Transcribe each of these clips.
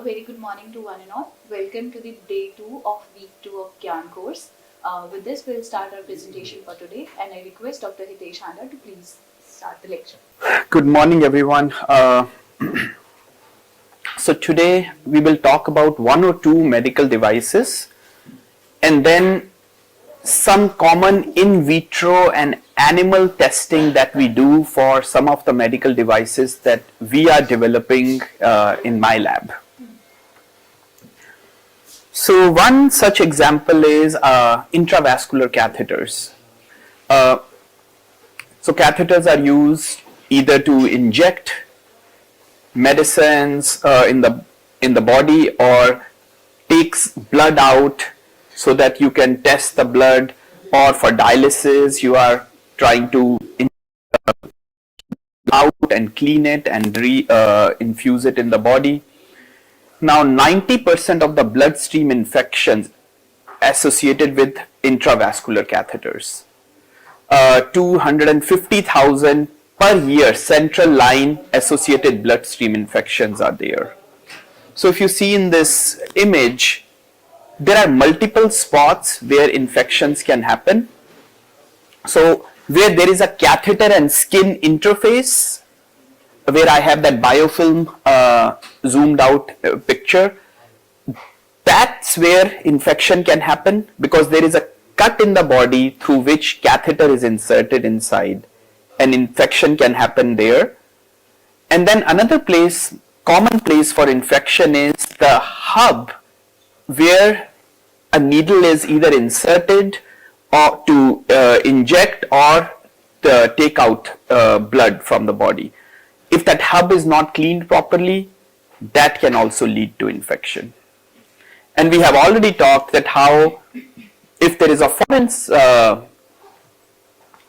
very good morning to one and all. Welcome to the day 2 of week 2 of Gyan course. With this, we'll start our presentation for today, and I request Dr. Hitesh Handa to please start the lecture. Good morning, everyone. So today we will talk about one or two medical devices and then some common in vitro and animal testing that we do for some of the medical devices that we are developing in my lab. So one such example is intravascular catheters. So catheters are used either to inject medicines in the body or takes blood out so that you can test the blood, or for dialysis you are trying to out and clean it and infuse it in the body. Now 90% of the bloodstream infections associated with intravascular catheters. 250,000 per year central line associated bloodstream infections are there. So if you see in this image, there are multiple spots where infections can happen. So where there is a catheter and skin interface, where I have that biofilm zoomed out picture, that's where infection can happen because there is a cut in the body through which catheter is inserted inside, and infection can happen there. And then another place, common place for infection is the hub where a needle is either inserted or to inject or to take out blood from the body. If that hub is not cleaned properly, that can also lead to infection. And we have already talked that how if there is a foreign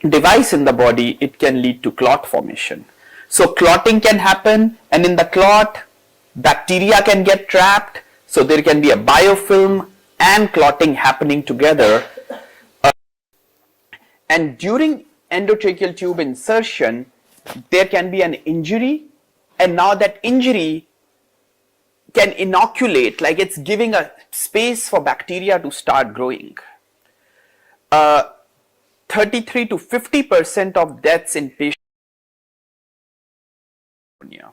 device in the body, it can lead to clot formation. So clotting can happen, and in the clot, bacteria can get trapped. So there can be a biofilm and clotting happening together. And during endotracheal tube insertion, there can be an injury, and now that injury can inoculate, like it's giving a space for bacteria to start growing. 33 to 50% of deaths in patients with pneumonia.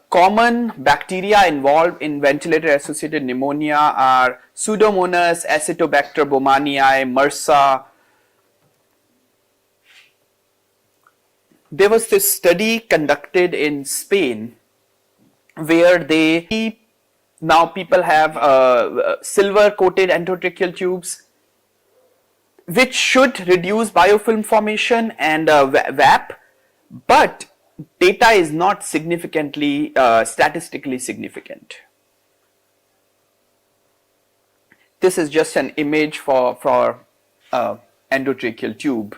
Common bacteria involved in ventilator-associated pneumonia are Pseudomonas, Acetobacter baumannii, MRSA. There was this study conducted in Spain where now people have silver coated endotracheal tubes which should reduce biofilm formation and VAP, but data is not significantly statistically significant. This is just an image for endotracheal tube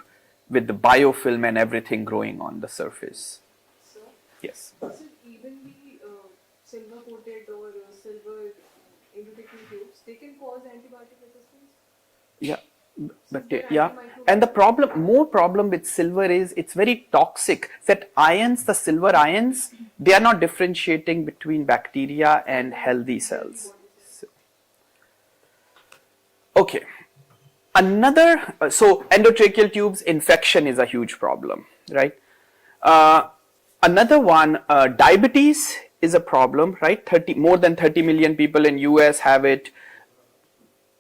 with the biofilm and everything growing on the surface. Sir? Yes. Is it evenly silver coated or silver endotracheal tubes? They can cause antibiotic resistance? Yeah. But yeah, and the more problem with silver is it's very toxic. That ions, the silver ions, they are not differentiating between bacteria and healthy cells. So, okay. So endotracheal tubes infection is a huge problem, right? Another one, diabetes is a problem, right? More than 30 million people in US have it.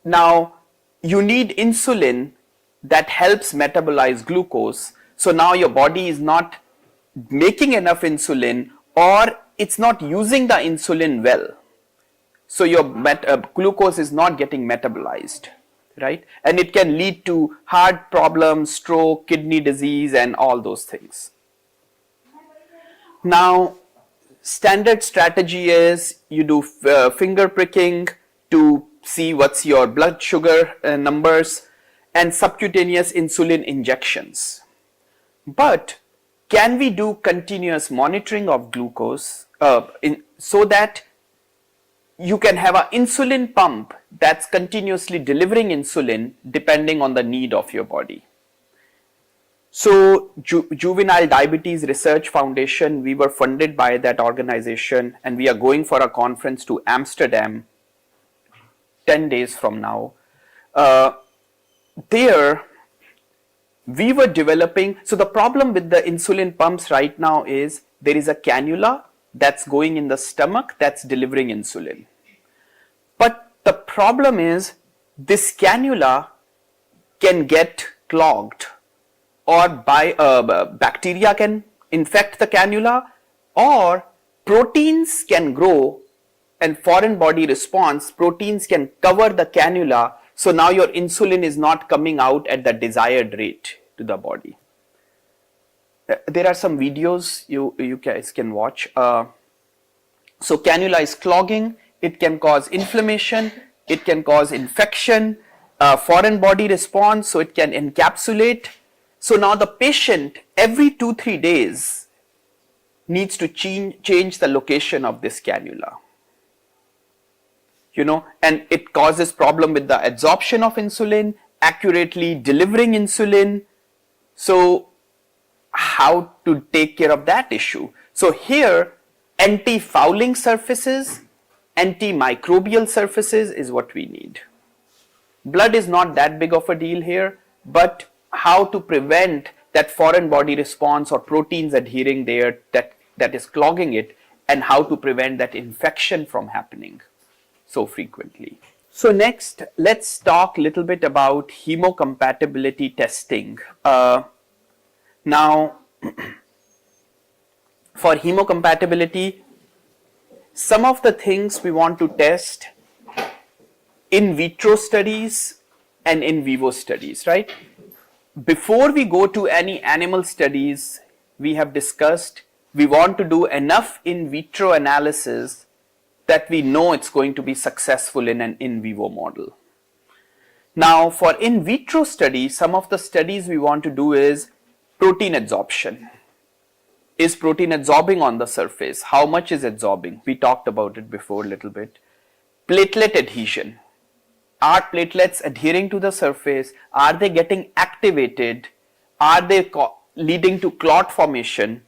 Now, you need insulin that helps metabolize glucose. So now your body is not making enough insulin, or it's not using the insulin well. So your glucose is not getting metabolized, right? And it can lead to heart problems, stroke, kidney disease, and all those things. Now, standard strategy is you do finger pricking to see what's your blood sugar numbers and subcutaneous insulin injections. But can we do continuous monitoring of glucose so that you can have an insulin pump that's continuously delivering insulin depending on the need of your body? So Juvenile Diabetes Research Foundation, we were funded by that organization, and we are going for a conference to Amsterdam 10 days from now. There we were developing, so the problem with the insulin pumps right now is there is a cannula that's going in the stomach that's delivering insulin. But the problem is this cannula can get clogged, or bacteria can infect the cannula, or proteins can grow, and foreign body response, proteins can cover the cannula, so now your insulin is not coming out at the desired rate to the body. There are some videos you guys can watch. So cannula is clogging, it can cause inflammation, it can cause infection, foreign body response, so it can encapsulate. So now the patient every 2-3 days needs to change the location of this cannula. And it causes problem with the absorption of insulin, accurately delivering insulin. So how to take care of that issue? So here, anti-fouling surfaces, antimicrobial surfaces is what we need. Blood is not that big of a deal here, but how to prevent that foreign body response or proteins adhering there that is clogging it, and how to prevent that infection from happening so frequently. So next, let's talk a little bit about hemocompatibility testing. Now, for hemocompatibility, some of the things we want to test in vitro studies and in vivo studies, right? Before we go to any animal studies, we have discussed we want to do enough in vitro analysis that we know it's going to be successful in an in vivo model. Now, for in vitro studies, some of the studies we want to do is protein adsorption. Is protein adsorbing on the surface? How much is adsorbing? We talked about it before a little bit. Platelet adhesion. Are platelets adhering to the surface? Are they getting activated? Are they leading to clot formation?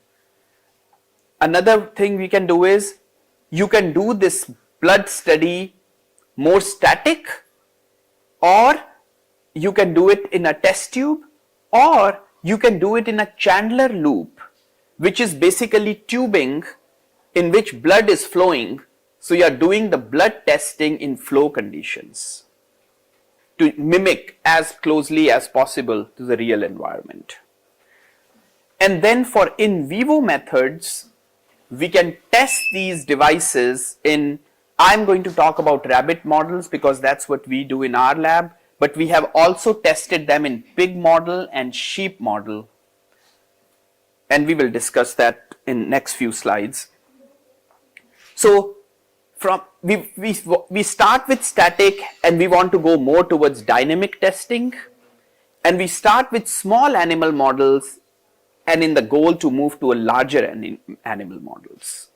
Another thing we can do is, you can do this blood study more static, or you can do it in a test tube, or you can do it in a Chandler loop, which is basically tubing in which blood is flowing. So you are doing the blood testing in flow conditions to mimic as closely as possible to the real environment. And then for in vivo methods, we can test these devices in, I'm going to talk about rabbit models because that's what we do in our lab, but we have also tested them in pig model and sheep model, and we will discuss that in next few slides. So from we start with static, and we want to go more towards dynamic testing, and we start with small animal models, and in the goal to move to a larger animal models.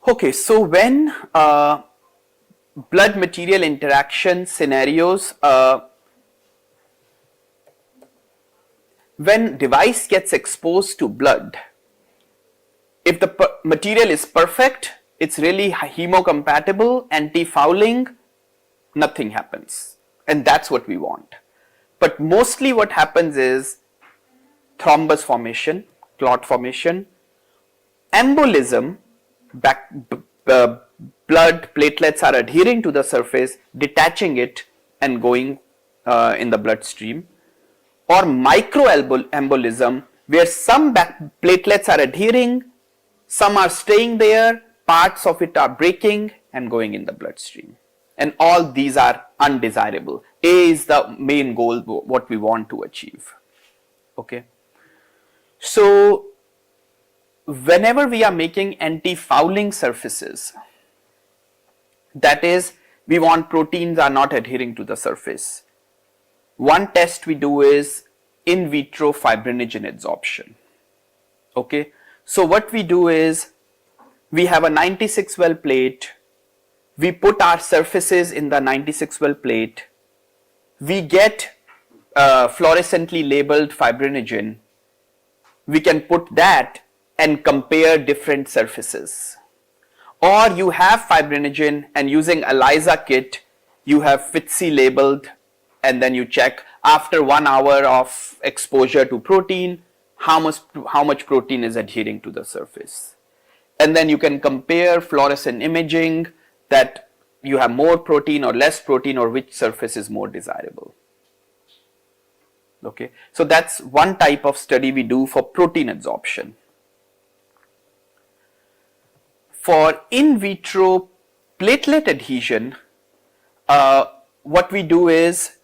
Okay, so when blood material interaction scenarios, when device gets exposed to blood, if the material is perfect, it's really hemocompatible, anti-fouling, nothing happens, and that's what we want. But mostly what happens is thrombus formation, clot formation, embolism, blood platelets are adhering to the surface, detaching it and going in the bloodstream, or microembolism, where some platelets are adhering, some are staying there, parts of it are breaking and going in the bloodstream. And all these are undesirable. A is the main goal, what we want to achieve. Okay. So whenever we are making anti-fouling surfaces, that is, we want proteins are not adhering to the surface. One test we do is in vitro fibrinogen adsorption. Okay. So what we do is, we have a 96 well plate. We put our surfaces in the 96 well plate, we get fluorescently labeled fibrinogen, we can put that and compare different surfaces. Or you have fibrinogen and using ELISA kit, you have FITC labeled, and then you check after 1 hour of exposure to protein, how much protein is adhering to the surface. And then you can compare fluorescent imaging that you have more protein or less protein or which surface is more desirable. Okay, so that's one type of study we do for protein adsorption. For in vitro platelet adhesion, what we do is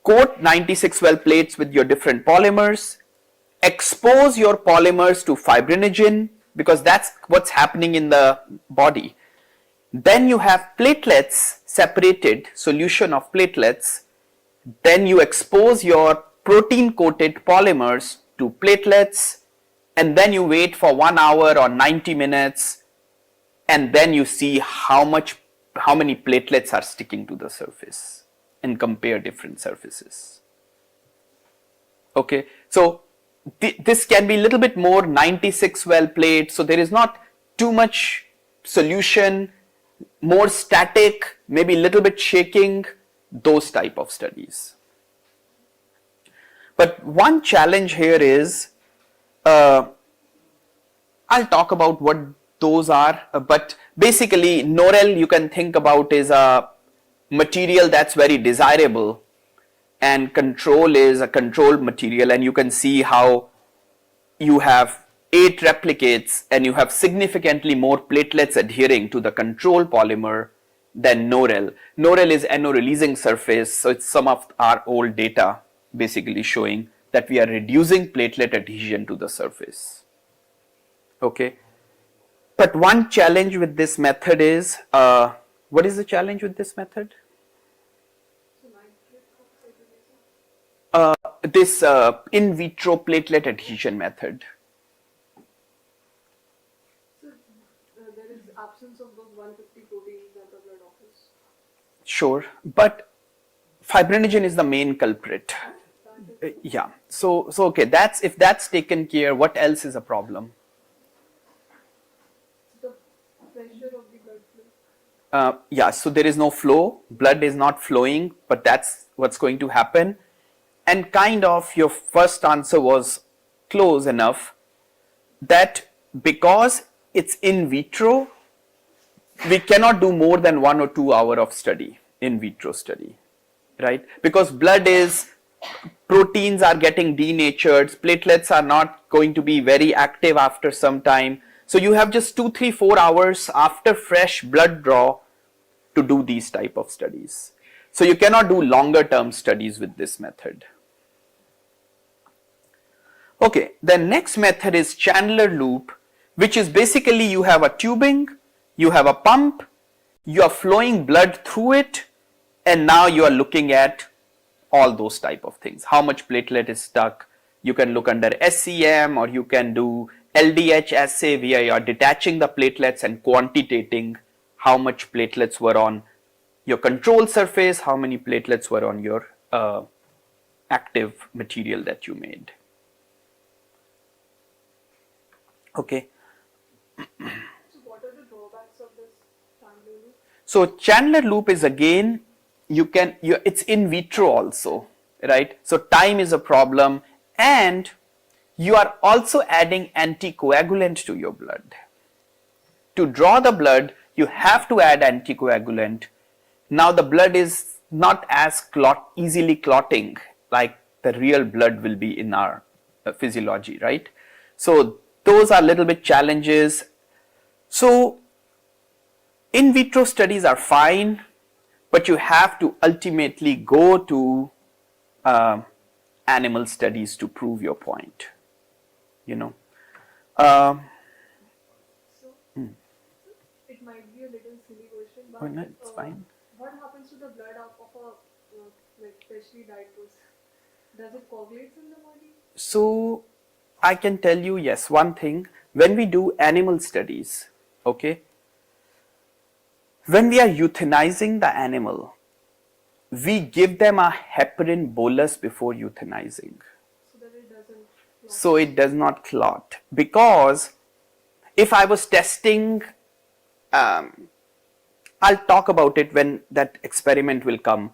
coat 96 well plates with your different polymers, expose your polymers to fibrinogen because that's what's happening in the body. Then you have platelets separated, solution of platelets. Then you expose your protein coated polymers to platelets, and then you wait for 1 hour or 90 minutes, and then you see how many platelets are sticking to the surface and compare different surfaces. Okay, so this can be a little bit more 96 well plate, so there is not too much solution, more static, maybe a little bit shaking, those type of studies. But one challenge here is, I'll talk about what those are, but basically Norel you can think about is a material that's very desirable, and control is a controlled material, and you can see how you have 8 replicates and you have significantly more platelets adhering to the control polymer than Norel. Norel is NO releasing surface, so it's some of our old data basically showing that we are reducing platelet adhesion to the surface. Okay, but one challenge with this method is, what is the challenge with this method? This in vitro platelet adhesion method. So there is absence of those 150 proteins that the blood offers. Sure, but fibrinogen is the main culprit. Yeah, so okay, if that's taken care, what else is a problem? The pressure of the blood flow. Yeah, so there is no flow, blood is not flowing, but that's what's going to happen. And kind of your first answer was close enough, that because it's in vitro, we cannot do more than 1 or 2 hours of study, in vitro study, right? Because proteins are getting denatured, platelets are not going to be very active after some time. So you have just 2, 3, 4 hours after fresh blood draw to do these type of studies. So you cannot do longer term studies with this method. Okay, the next method is Chandler loop, which is basically you have a tubing, you have a pump, you are flowing blood through it, and now you are looking at all those type of things. How much platelet is stuck? You can look under SEM, or you can do LDH assay where you are detaching the platelets and quantitating how much platelets were on your control surface, how many platelets were on your active material that you made. Okay. So what are the drawbacks of this Chandler loop? So Chandler loop is again, it's in vitro also, right? So time is a problem, and you are also adding anticoagulant to your blood. To draw the blood, you have to add anticoagulant. Now the blood is not as easily clotting like the real blood will be in our physiology, right? So those are little bit challenges. So in vitro studies are fine, but you have to ultimately go to animal studies to prove your point, you know. It might be a little silly question, but Oh, no, it's fine. What happens to the blood of a freshly died person? Does it coagulate in the body? So I can tell you, yes, one thing, when we do animal studies, okay, when we are euthanizing the animal, we give them a heparin bolus before euthanizing. So that it doesn't clot. So it does not clot. Because if I was testing, I'll talk about it when that experiment will come.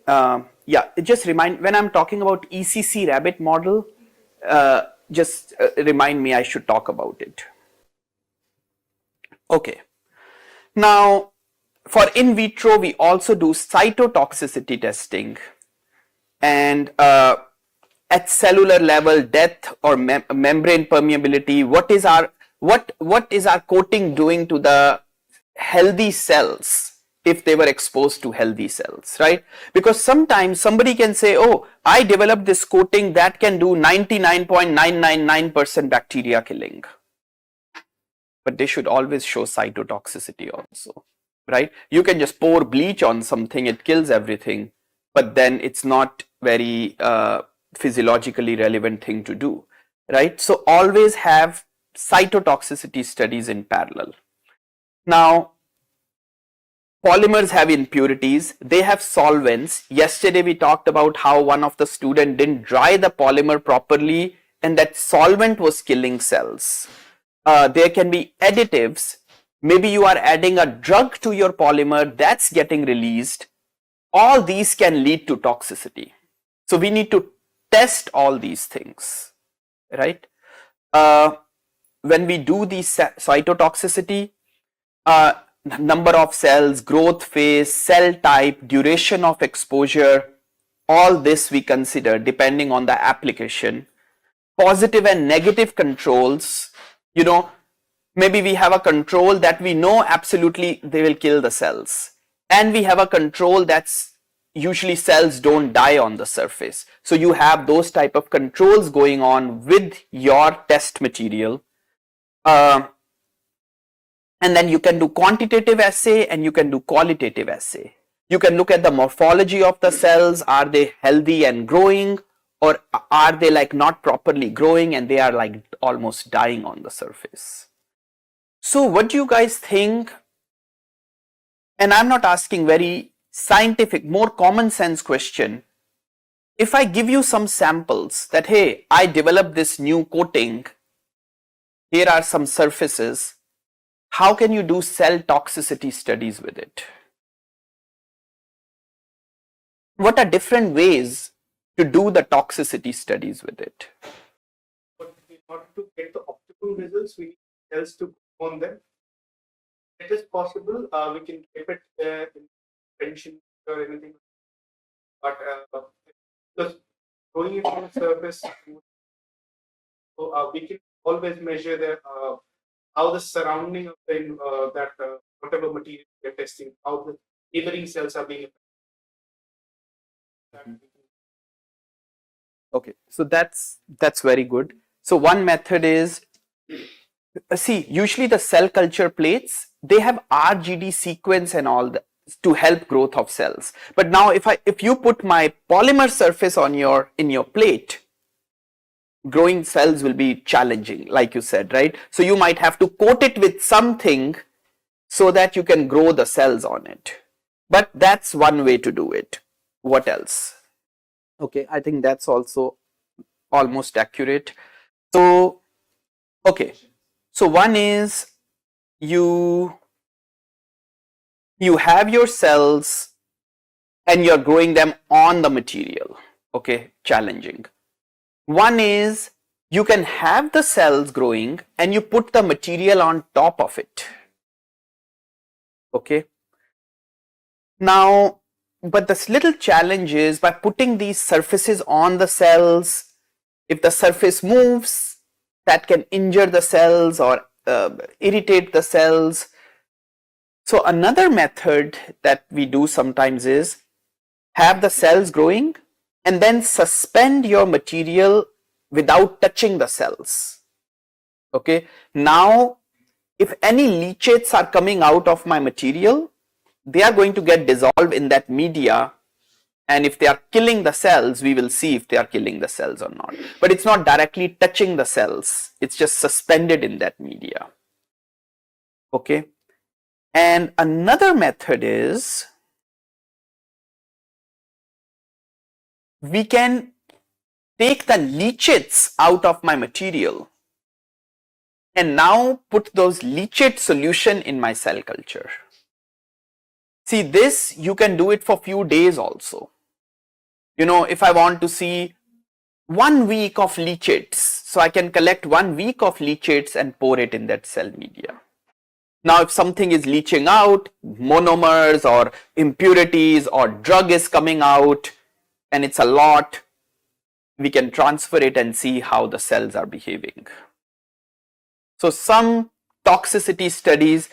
Yeah, just remind, when I'm talking about ECC rabbit model, just remind me I should talk about it. Okay. Now, for in vitro, we also do cytotoxicity testing, and at cellular level, death or membrane permeability. What is our coating doing to the healthy cells if they were exposed to healthy cells, right? Because sometimes somebody can say, oh, I developed this coating that can do 99.999% bacteria killing. But they should always show cytotoxicity also, right? You can just pour bleach on something, it kills everything, but then it's not very physiologically relevant thing to do, right? So always have cytotoxicity studies in parallel. Now, polymers have impurities, they have solvents. Yesterday we talked about how one of the students didn't dry the polymer properly and that solvent was killing cells. There can be additives. Maybe you are adding a drug to your polymer that's getting released. All these can lead to toxicity. So we need to test all these things, right? When we do the cytotoxicity, number of cells, growth phase, cell type, duration of exposure, all this we consider depending on the application. Positive and negative controls, you know, maybe we have a control that we know absolutely they will kill the cells, and we have a control that's usually cells don't die on the surface. So you have those type of controls going on with your test material. And then you can do quantitative assay and you can do qualitative assay. You can look at the morphology of the cells. Are they healthy and growing, or are they like not properly growing and they are like almost dying on the surface? So what do you guys think? And I'm not asking very scientific, more common sense question. If I give you some samples that, hey, I developed this new coating, here are some surfaces, how can you do cell toxicity studies with it? What are different ways to do the toxicity studies with it? But in order to get the optimum results, we need cells to grow on them. It is possible we can keep it in tension or anything, but because growing it on the surface, so we can always measure the how the surrounding of the whatever material we are testing, how the neighboring cells are being affected. Okay, so that's very good. So one method is, see, usually the cell culture plates, they have RGD sequence and all that to help growth of cells. But now if you put my polymer surface on in your plate, growing cells will be challenging, like you said, right? So you might have to coat it with something so that you can grow the cells on it. But that's one way to do it. What else? Okay, I think that's also almost accurate. So, okay. So one is you have your cells and you're growing them on the material. Okay, challenging. One is you can have the cells growing and you put the material on top of it. Okay. Now, but this little challenge is by putting these surfaces on the cells, if the surface moves, that can injure the cells or irritate the cells. So another method that we do sometimes is have the cells growing and then suspend your material without touching the cells. Okay. Now, if any leachates are coming out of my material, they are going to get dissolved in that media, and if they are killing the cells, we will see if they are killing the cells or not. But it's not directly touching the cells, it's just suspended in that media. Okay. And another method is we can take the leachates out of my material and now put those leachate solution in my cell culture. See, this you can do it for few days also. You know, if I want to see 1 week of leachates, so I can collect 1 week of leachates and pour it in that cell media. Now, if something is leaching out, monomers or impurities or drug is coming out and it's a lot, we can transfer it and see how the cells are behaving. So some toxicity studies,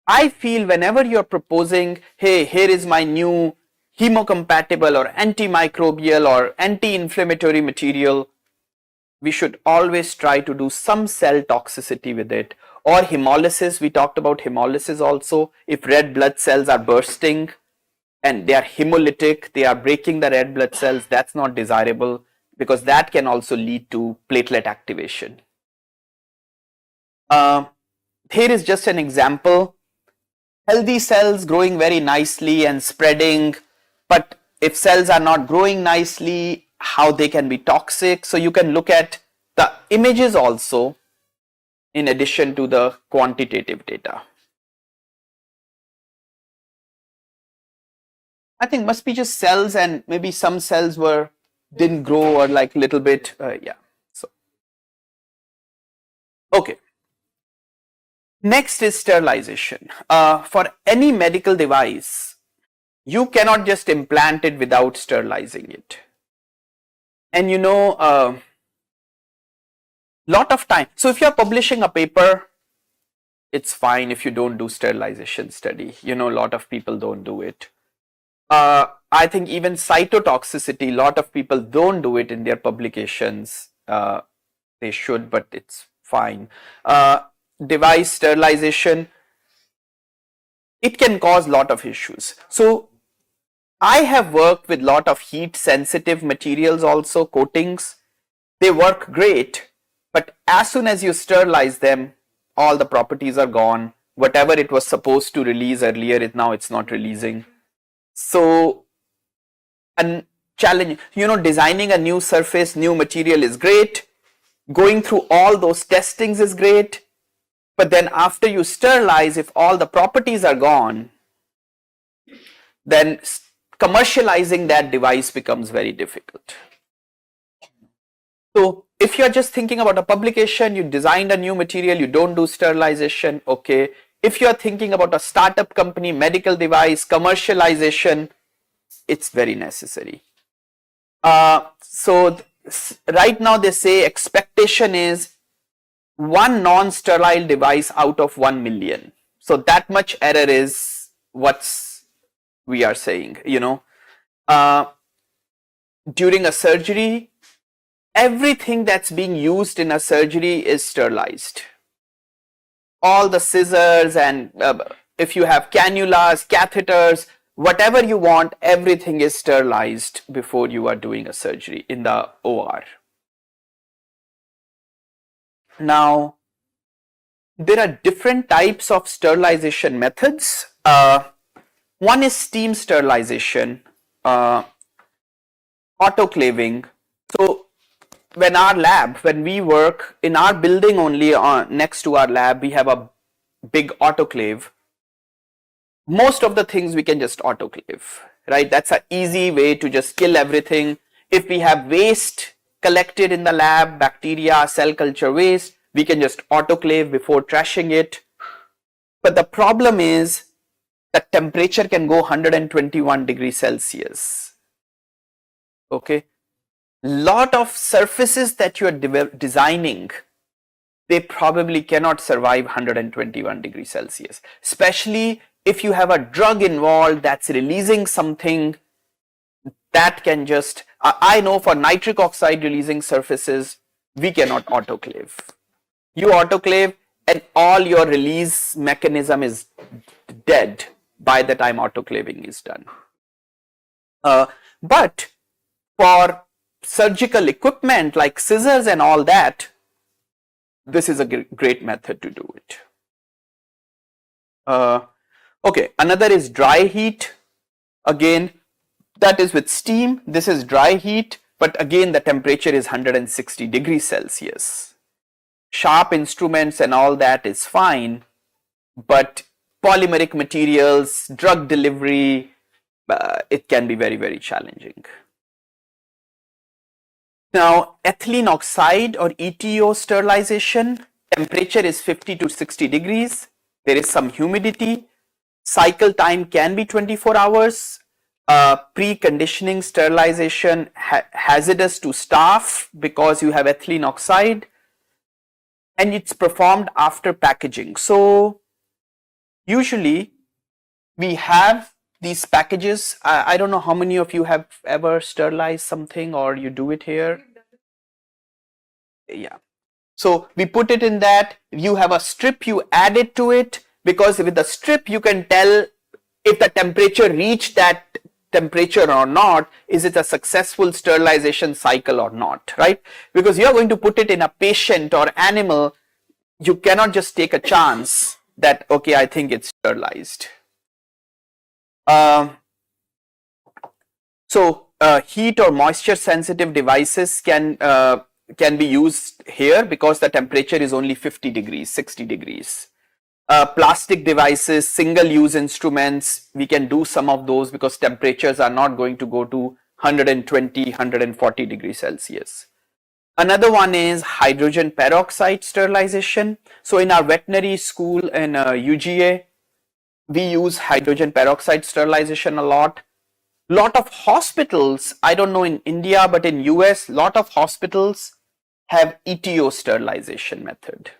I feel whenever you're proposing, hey, here is my new hemocompatible or antimicrobial or anti-inflammatory material, we should always try to do some cell toxicity with it. Or hemolysis, we talked about hemolysis also. If red blood cells are bursting and they are hemolytic, they are breaking the red blood cells, that's not desirable because that can also lead to platelet activation. Here is just an example. Healthy cells growing very nicely and spreading, but if cells are not growing nicely, how they can be toxic. So you can look at the images also in addition to the quantitative data. I think must be just cells, and maybe some cells didn't grow or like little bit. Yeah. So okay. Next is sterilization. For any medical device, you cannot just implant it without sterilizing it. And you know, lot of time. So if you're publishing a paper, it's fine if you don't do sterilization study. You know, a lot of people don't do it. I think even cytotoxicity, a lot of people don't do it in their publications. They should, but it's fine. Device sterilization, it can cause a lot of issues. So I have worked with a lot of heat sensitive materials also, coatings. They work great, but as soon as you sterilize them, all the properties are gone. Whatever it was supposed to release earlier, now it's not releasing. So, a challenge, you know, designing a new surface, new material is great. Going through all those testings is great. But then after you sterilize, if all the properties are gone, then commercializing that device becomes very difficult. So if you're just thinking about a publication, you designed a new material, you don't do sterilization, okay. If you're thinking about a startup company, medical device, commercialization, it's very necessary. So right now they say expectation is 1 non-sterile device out of 1 million. So that much error is what's we are saying, you know. During a surgery, everything that's being used in a surgery is sterilized. All the scissors and if you have cannulas, catheters, whatever you want, everything is sterilized before you are doing a surgery in the OR. Now, there are different types of sterilization methods. One is steam sterilization, autoclaving. So when we work in our building only next to our lab, we have a big autoclave. Most of the things we can just autoclave, right? That's an easy way to just kill everything. If we have waste collected in the lab, bacteria, cell culture waste, we can just autoclave before trashing it. But the problem is that temperature can go 121 degrees Celsius. Okay. Lot of surfaces that you are designing, they probably cannot survive 121 degrees Celsius, especially if you have a drug involved that's releasing something that can just, I know for nitric oxide releasing surfaces, we cannot autoclave. You autoclave and all your release mechanism is dead by the time autoclaving is done. But for surgical equipment like scissors and all that, this is a great method to do it. Okay, another is dry heat. Again, That is with steam. This is dry heat, but again the temperature is 160 degrees Celsius. Sharp instruments and all that is fine, but polymeric materials, drug delivery, it can be very, very challenging. Now, ethylene oxide or ETO sterilization, temperature is 50 to 60 degrees. There is some humidity. Cycle time can be 24 hours. Preconditioning sterilization hazardous to staff because you have ethylene oxide, and it's performed after packaging. So usually we have these packages. I don't know how many of you have ever sterilized something or you do it here. Yeah. So we put it in that. You have a strip, you add it to it, because with the strip you can tell if the temperature reached that temperature or not. Is it a successful sterilization cycle or not, right? Because you are going to put it in a patient or animal, you cannot just take a chance that, okay, I think it's sterilized. Heat or moisture sensitive devices can be used here because the temperature is only 50 degrees, 60 degrees. Plastic devices, single use instruments, we can do some of those because temperatures are not going to go to 120, 140 degrees Celsius. Another one is hydrogen peroxide sterilization. So in our veterinary school in UGA, we use hydrogen peroxide sterilization a lot. Lot of hospitals, I don't know in India, but in US, lot of hospitals have ETO sterilization method.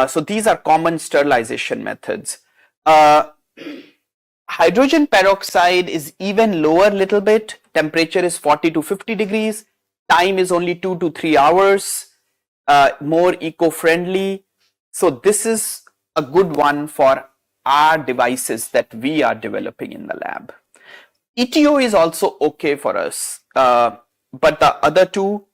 So these are common sterilization methods. Hydrogen peroxide is even lower little bit. Temperature is 40 to 50 degrees. Time is only 2 to 3 hours. More eco-friendly. So this is a good one for our devices that we are developing in the lab. ETO is also okay for us, but the other two,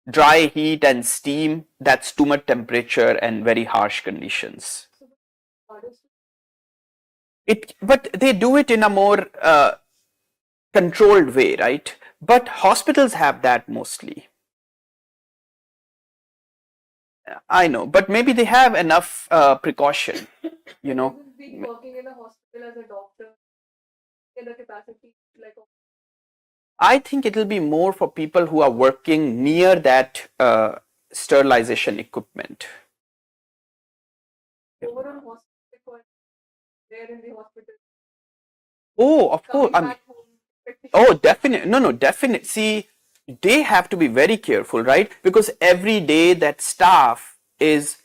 dry heat and steam, that's too much temperature and very harsh conditions. But they do it in a more controlled way, right? But hospitals have that mostly. I know, but maybe they have enough precaution, you know. Being working in a hospital as a doctor in the capacity like. I think it will be more for people who are working near that sterilization equipment. Overall hospital, there in the hospital. Oh, of course. Oh, definitely. No, definitely. See, they have to be very careful, right? Because every day that staff is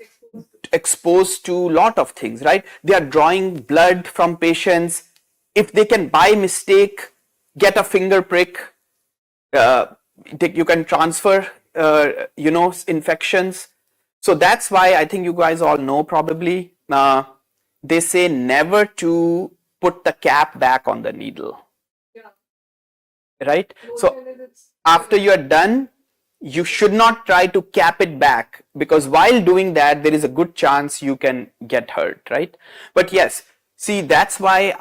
exposed to a lot of things, right? They are drawing blood from patients. If they can by mistake get a finger prick, you can transfer, infections. So that's why I think you guys all know probably, they say never to put the cap back on the needle. Yeah. Right? So after you are done, you should not try to cap it back, because while doing that, there is a good chance you can get hurt, right? But yes, see, that's why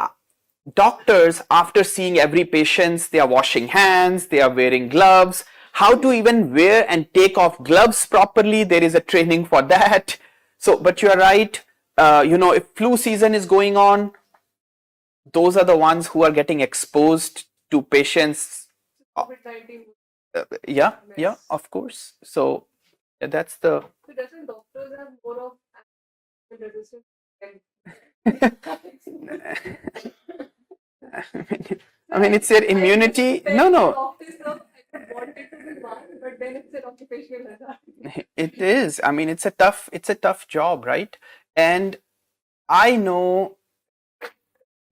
doctors, after seeing every patient, they are washing hands, they are wearing gloves. How to even wear and take off gloves properly, there is a training for that. So, but you are right, if flu season is going on, those are the ones who are getting exposed to patients. COVID-19. Yeah, of course. So that's the. So doesn't doctors have more of resistance? I mean, it's their immunity. No. But then it's an occupational hazard. It is. I mean, it's a tough job, right? And I know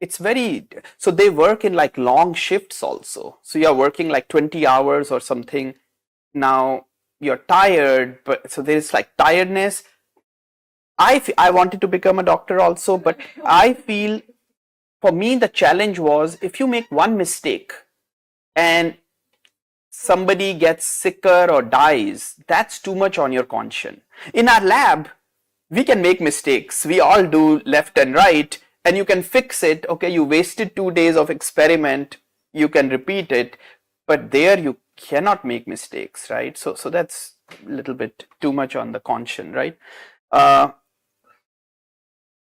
it's so they work in like long shifts also. So you're working like 20 hours or something. Now you're tired, but so there's like tiredness. I wanted to become a doctor also, but I feel for me the challenge was, if you make one mistake and somebody gets sicker or dies, that's too much on your conscience. In our lab, we can make mistakes. We all do left and right, and you can fix it. Okay, you wasted 2 days of experiment. you can repeat it, but there you cannot make mistakes, right? So that's a little bit too much on the caution, right?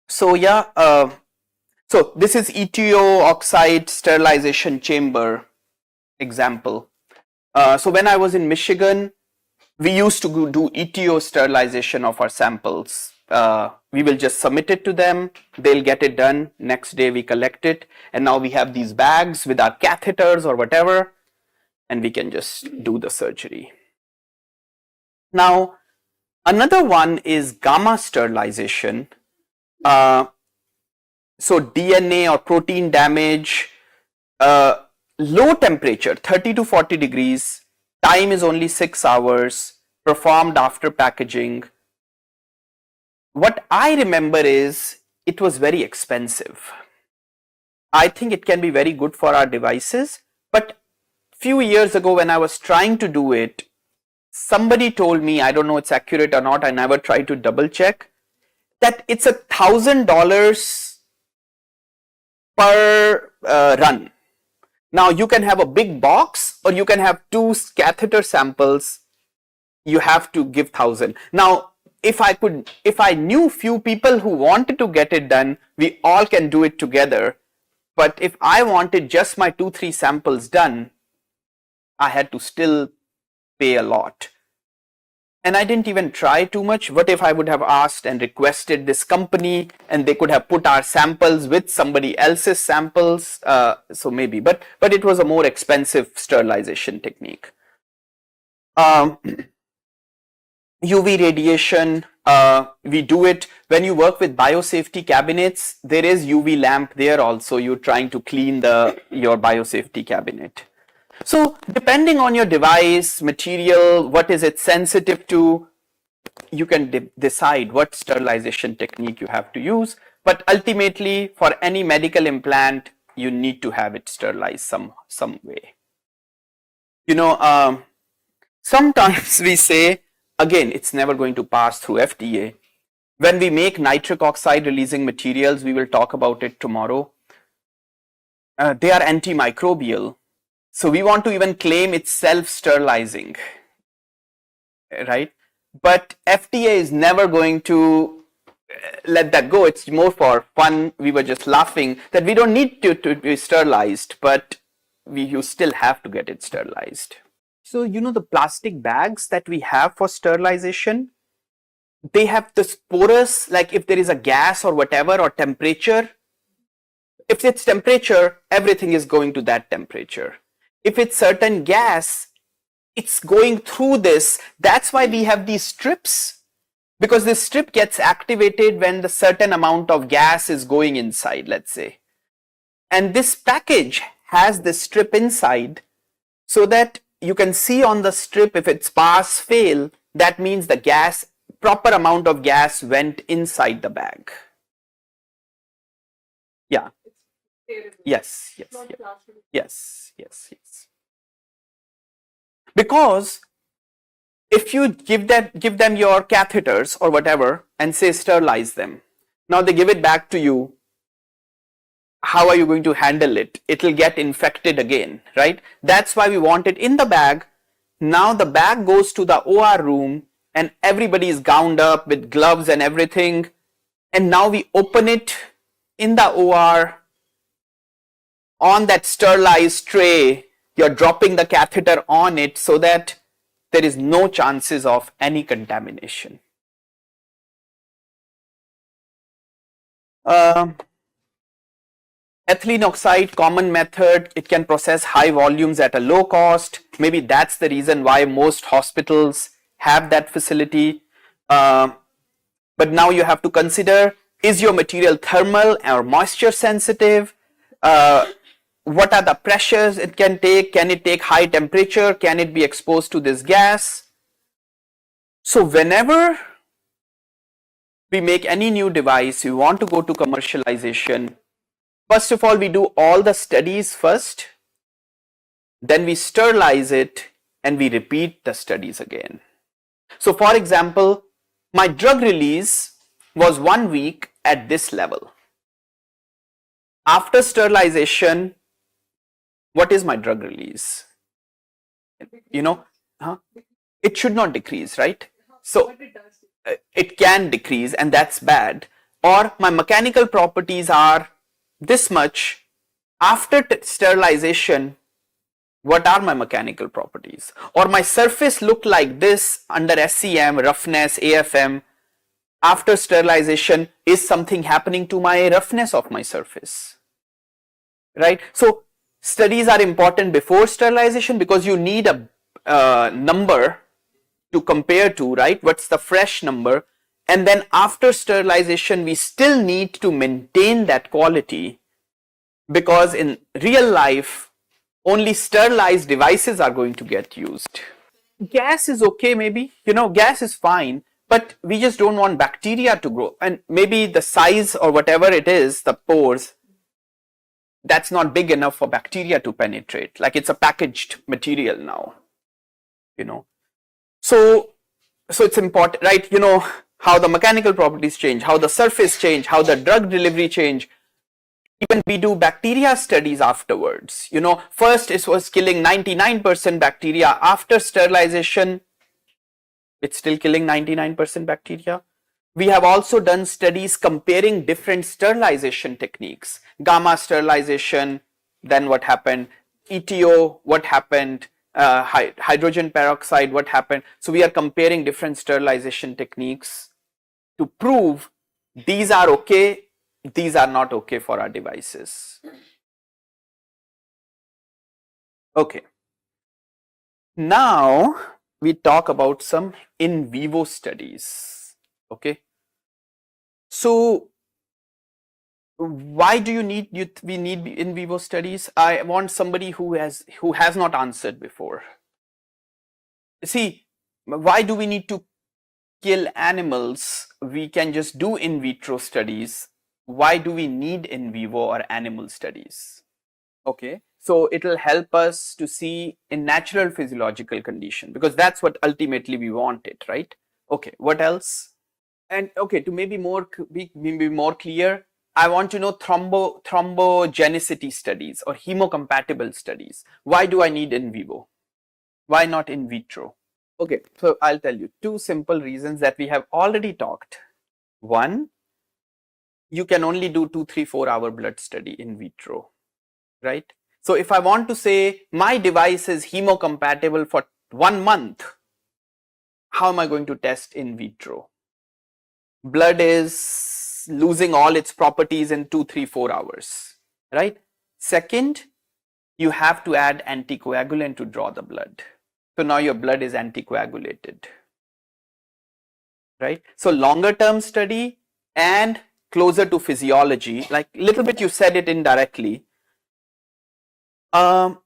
So yeah, so this is ETO oxide sterilization chamber example. So when I was in Michigan, we used to do ETO sterilization of our samples. We will just submit it to them, they'll get it done, next day we collect it, and now we have these bags with our catheters or whatever, and we can just do the surgery. Now, another one is gamma sterilization. So DNA or protein damage, low temperature, 30 to 40 degrees, time is only 6 hours, performed after packaging. What I remember is it was very expensive. I think it can be very good for our devices, but few years ago when I was trying to do it, somebody told me, I don't know it's accurate or not, I never tried to double check, that it's $1,000 per run. Now you can have a big box or you can have 2 catheter samples, you have to give 1,000. Now if I knew few people who wanted to get it done, we all can do it together. But if I wanted just my 2-3 samples done, I had to still pay a lot. And I didn't even try too much. What if I would have asked and requested this company and they could have put our samples with somebody else's samples? So maybe, but it was a more expensive sterilization technique. UV radiation, we do it when you work with biosafety cabinets. There is UV lamp there also. You're trying to clean your biosafety cabinet. So depending on your device, material, what is it sensitive to, you can decide what sterilization technique you have to use. But ultimately, for any medical implant, you need to have it sterilized some way. You know, sometimes we say, again, it's never going to pass through FDA. When we make nitric oxide releasing materials, we will talk about it tomorrow. They are antimicrobial. So we want to even claim it's self-sterilizing, right? But FDA is never going to let that go. It's more for fun. We were just laughing that we don't need to be sterilized, but you still have to get it sterilized. So, you know, the plastic bags that we have for sterilization, they have this porous, like if there is a gas or whatever or temperature, if it's temperature, everything is going to that temperature. If it's certain gas, it's going through this. That's why we have these strips, because this strip gets activated when the certain amount of gas is going inside, let's say. And this package has this strip inside so that you can see on the strip if it's pass fail, that means the gas, proper amount of gas went inside the bag. Yeah. Yes, yes, yes, yes, yes. Because if you give them your catheters or whatever and say sterilize them, now they give it back to you, how are you going to handle it? It will get infected again, right? That's why we want it in the bag. Now the bag goes to the OR room and everybody is gowned up with gloves and everything, and now we open it in the OR. On that sterilized tray, you're dropping the catheter on it so that there is no chances of any contamination. Ethylene oxide, common method, it can process high volumes at a low cost. Maybe that's the reason why most hospitals have that facility. But now you have to consider, is your material thermal or moisture sensitive? What are the pressures it can take? Can it take high temperature? Can it be exposed to this gas? So whenever we make any new device, we want to go to commercialization. First of all, we do all the studies first, then we sterilize it and we repeat the studies again. So for example, my drug release was 1 week at this level. After sterilization, what is my drug release? You know, huh? It should not decrease, right? So But it does. it can decrease, and that's bad. Or my mechanical properties are this much. After sterilization, what are my mechanical properties? Or my surface look like this under SEM, roughness, AFM. After sterilization, is something happening to my roughness of my surface? Right? So studies are important before sterilization because you need a number to compare to, right? What's the fresh number? And then after sterilization, we still need to maintain that quality because in real life, only sterilized devices are going to get used. Gas is okay, maybe, gas is fine, but we just don't want bacteria to grow. And maybe the size or whatever it is, the pores, that's not big enough for bacteria to penetrate. Like it's a packaged material now, So it's important, right? How the mechanical properties change, how the surface change, how the drug delivery change. Even we do bacteria studies afterwards. First it was killing 99% bacteria. After sterilization, it's still killing 99% bacteria. We have also done studies comparing different sterilization techniques. Gamma sterilization, then what happened? ETO, what happened? Hydrogen peroxide, what happened? So we are comparing different sterilization techniques to prove these are okay, these are not okay for our devices. Okay. Now we talk about some in vivo studies. Okay. So why do we need in vivo studies? I want somebody who has not answered before. See, why do we need to kill animals? We can just do in vitro studies. Why do we need in vivo or animal studies? Okay, so it will help us to see in natural physiological condition because that's what ultimately we want it, right? Okay, what else? And okay, to maybe be more clear, I want to know thrombogenicity studies or hemocompatible studies. Why do I need in vivo? Why not in vitro? Okay, so I'll tell you two simple reasons that we have already talked. One, you can only do 2, 3, 4 hour blood study in vitro, right? So if I want to say my device is hemocompatible for 1 month, how am I going to test in vitro? Blood is losing all its properties in 2, 3, 4 hours, right? Second, you have to add anticoagulant to draw the blood. So now your blood is anticoagulated, right? So longer term study and closer to physiology, like little bit you said it indirectly. Now,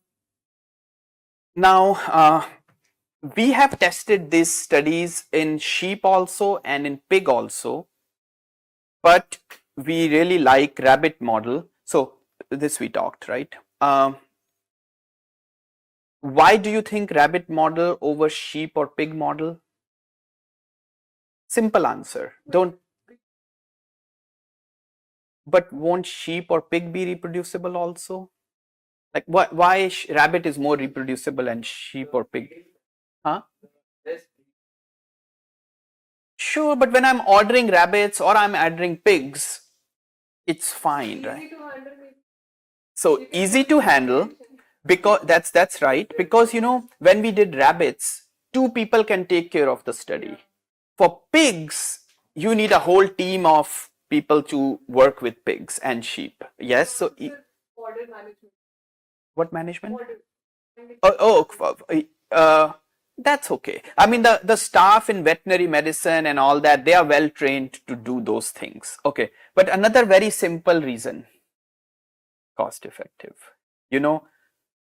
we have tested these studies in sheep also and in pig also, but we really like rabbit model. So this we talked, right? Why do you think rabbit model over sheep or pig model? Simple answer. Don't. But won't sheep or pig be reproducible also? Like why rabbit is more reproducible and sheep or pig? Huh? Sure, but when I'm ordering rabbits or I'm ordering pigs, it's fine, right? Easy to handle. So easy to handle because that's right. Because when we did rabbits, 2 people can take care of the study. For pigs, you need a whole team of people to work with pigs and sheep. Yes, so Order management. what management? Order. That's okay. I mean, the staff in veterinary medicine and all that, they are well trained to do those things. Okay, but another very simple reason, cost effective.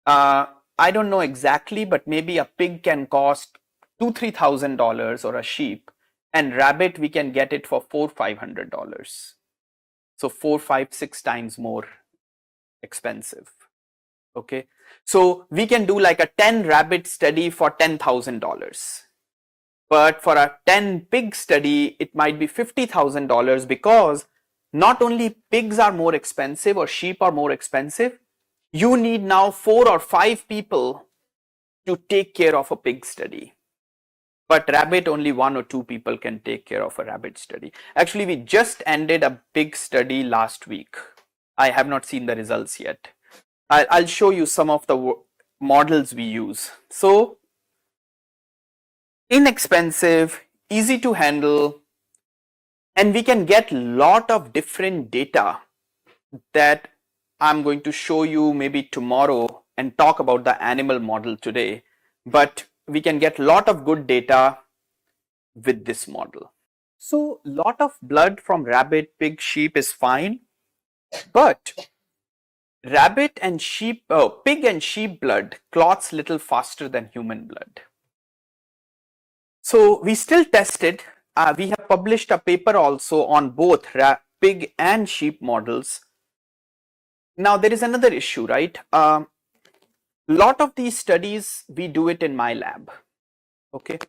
I don't know exactly, but maybe a pig can cost $2,000-3,000 or a sheep, and rabbit we can get it for $400-500. So 4, 5, 6 times more expensive. Okay, so we can do like a 10 rabbit study for $10,000, but for a 10 pig study it might be $50,000 because not only pigs are more expensive or sheep are more expensive, you need now 4 or 5 people to take care of a pig study. But rabbit, only 1 or 2 people can take care of a rabbit study. Actually, we just ended a big study last week. I have not seen the results yet. I'll show you some of the models we use. So, inexpensive, easy to handle, and we can get lot of different data that I'm going to show you maybe tomorrow and talk about the animal model today. But we can get lot of good data with this model. So, lot of blood from rabbit, pig, sheep is fine, but rabbit and sheep, pig and sheep blood clots little faster than human blood. So we still tested. We have published a paper also on both pig and sheep models. Now there is another issue, right? Lot of these studies we do it in my lab. Okay.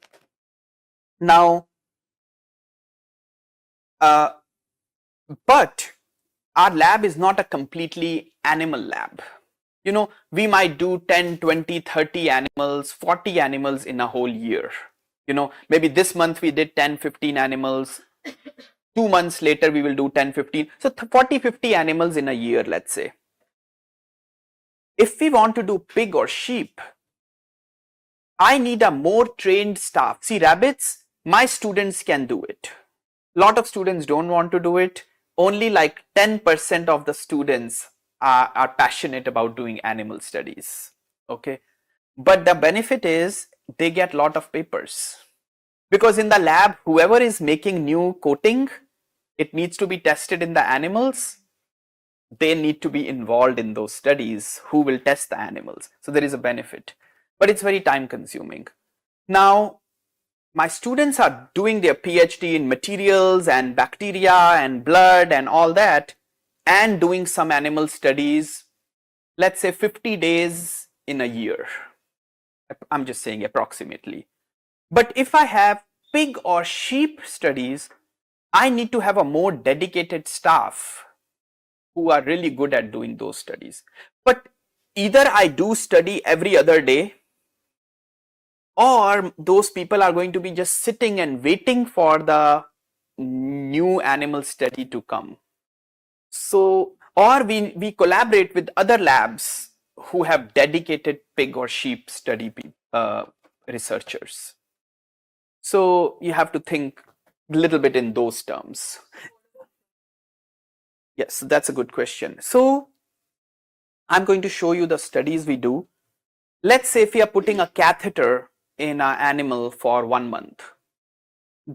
Now, but our lab is not a completely animal lab. You know, we might do 10, 20, 30 animals, 40 animals in a whole year. You know, maybe this month we did 10, 15 animals. 2 months later, we will do 10, 15. So 40, 50 animals in a year, let's say. If we want to do pig or sheep, I need a more trained staff. See, rabbits, my students can do it. Lot of students don't want to do it. Only like 10% of the students are passionate about doing animal studies. Okay. But the benefit is they get lot of papers. Because in the lab, whoever is making new coating, it needs to be tested in the animals. They need to be involved in those studies. Who will test the animals? So there is a benefit, but it's very time consuming. Now, my students are doing their PhD in materials and bacteria and blood and all that, and doing some animal studies, let's say 50 days in a year. I'm just saying approximately. But if I have pig or sheep studies, I need to have a more dedicated staff who are really good at doing those studies. But either I do study every other day, or those people are going to be just sitting and waiting for the new animal study to come. So, or we collaborate with other labs who have dedicated pig or sheep study researchers. So you have to think a little bit in those terms. Yes, that's a good question. So I'm going to show you the studies we do. Let's say if we are putting a catheter in an animal for 1 month.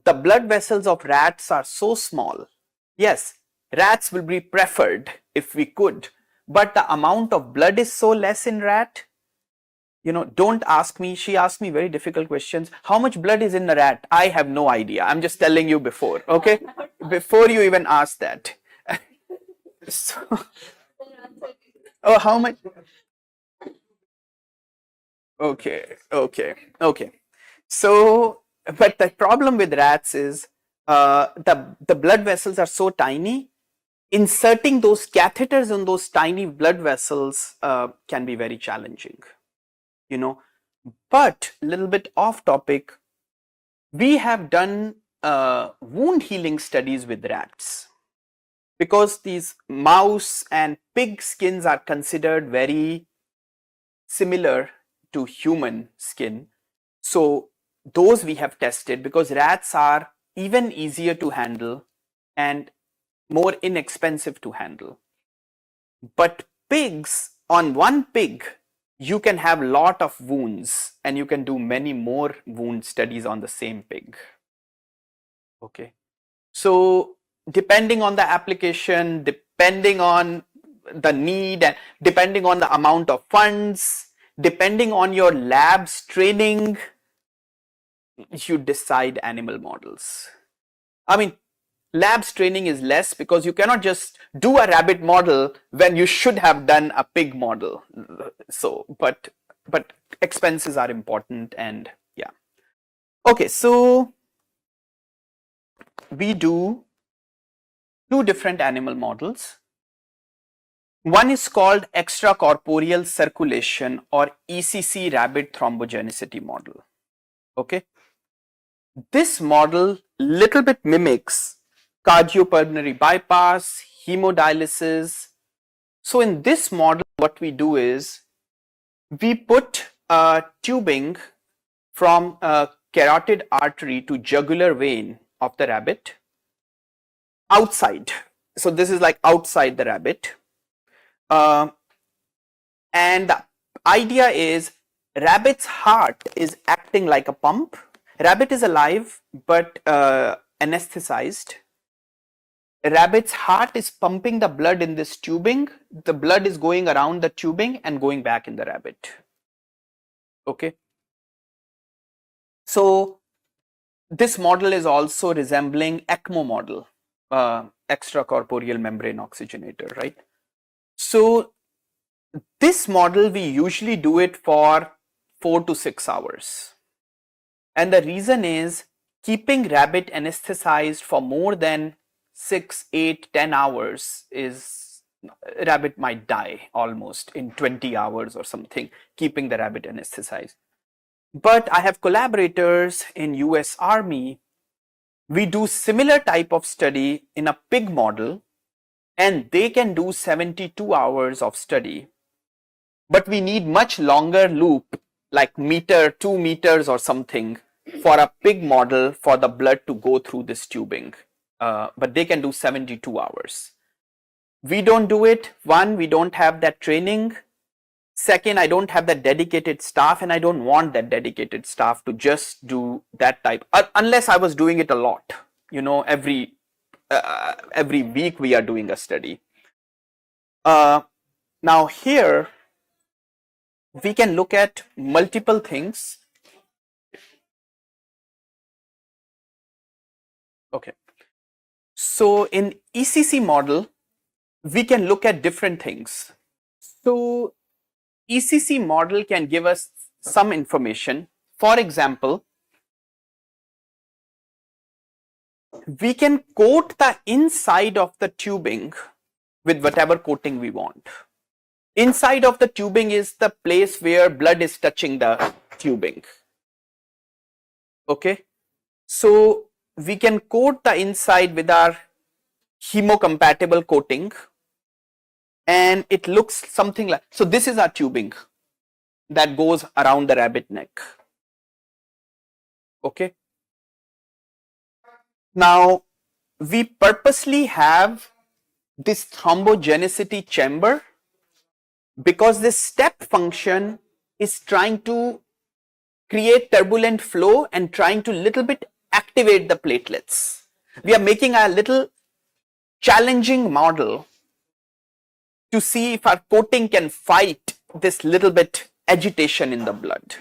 The blood vessels of rats are so small. Yes, rats will be preferred if we could, but the amount of blood is so less in rat. You know, don't ask me. She asked me very difficult questions. How much blood is in the rat? I have no idea. I'm just telling you before, okay? Before you even ask that. So, oh, how much? Okay, okay. So, but the problem with rats is the blood vessels are so tiny. Inserting those catheters in those tiny blood vessels can be very challenging, you know. But a little bit off topic, we have done wound healing studies with rats because these mouse and pig skins are considered very similar to human skin. So those we have tested because rats are even easier to handle and more inexpensive to handle. But pigs, on one pig, you can have lot of wounds and you can do many more wound studies on the same pig. Okay. So depending on the application, depending on the need and depending on the amount of funds, depending on your lab's training, you decide animal models. I mean, labs training is less because you cannot just do a rabbit model when you should have done a pig model. So, but expenses are important and yeah. Okay, so we do 2 different animal models. One is called extracorporeal circulation or ECC rabbit thrombogenicity model. Okay. This model little bit mimics cardiopulmonary bypass, hemodialysis. So in this model, what we do is we put tubing from a carotid artery to jugular vein of the rabbit outside. So this is like outside the rabbit. And the idea is rabbit's heart is acting like a pump. Rabbit is alive but anesthetized. Rabbit's heart is pumping the blood in this tubing. The blood is going around the tubing and going back in the rabbit. Okay. So this model is also resembling ECMO model, extracorporeal membrane oxygenator, right? So this model, we usually do it for 4 to 6 hours. And the reason is keeping rabbit anesthetized for more than 6, 8, 10 hours is rabbit might die almost in 20 hours or something, keeping the rabbit anesthetized. But I have collaborators in US Army. We do similar type of study in a pig model and they can do 72 hours of study. But we need much longer loop, like meter, 2 meters or something, for a pig model for the blood to go through this tubing. But they can do 72 hours. We don't do it. One, we don't have that training. Second, I don't have that dedicated staff and I don't want that dedicated staff to just do that type, unless I was doing it a lot, you know, every week we are doing a study. Now here, we can look at multiple things. Okay. So in ECC model, we can look at different things. So ECC model can give us some information. For example, we can coat the inside of the tubing with whatever coating we want. Inside of the tubing is the place where blood is touching the tubing. Okay. So we can coat the inside with our hemocompatible coating and it looks something like, so this is our tubing that goes around the rabbit neck. Okay. Now we purposely have this thrombogenicity chamber because this step function is trying to create turbulent flow and trying to little bit activate the platelets. We are making a little challenging model to see if our coating can fight this little bit agitation in the blood.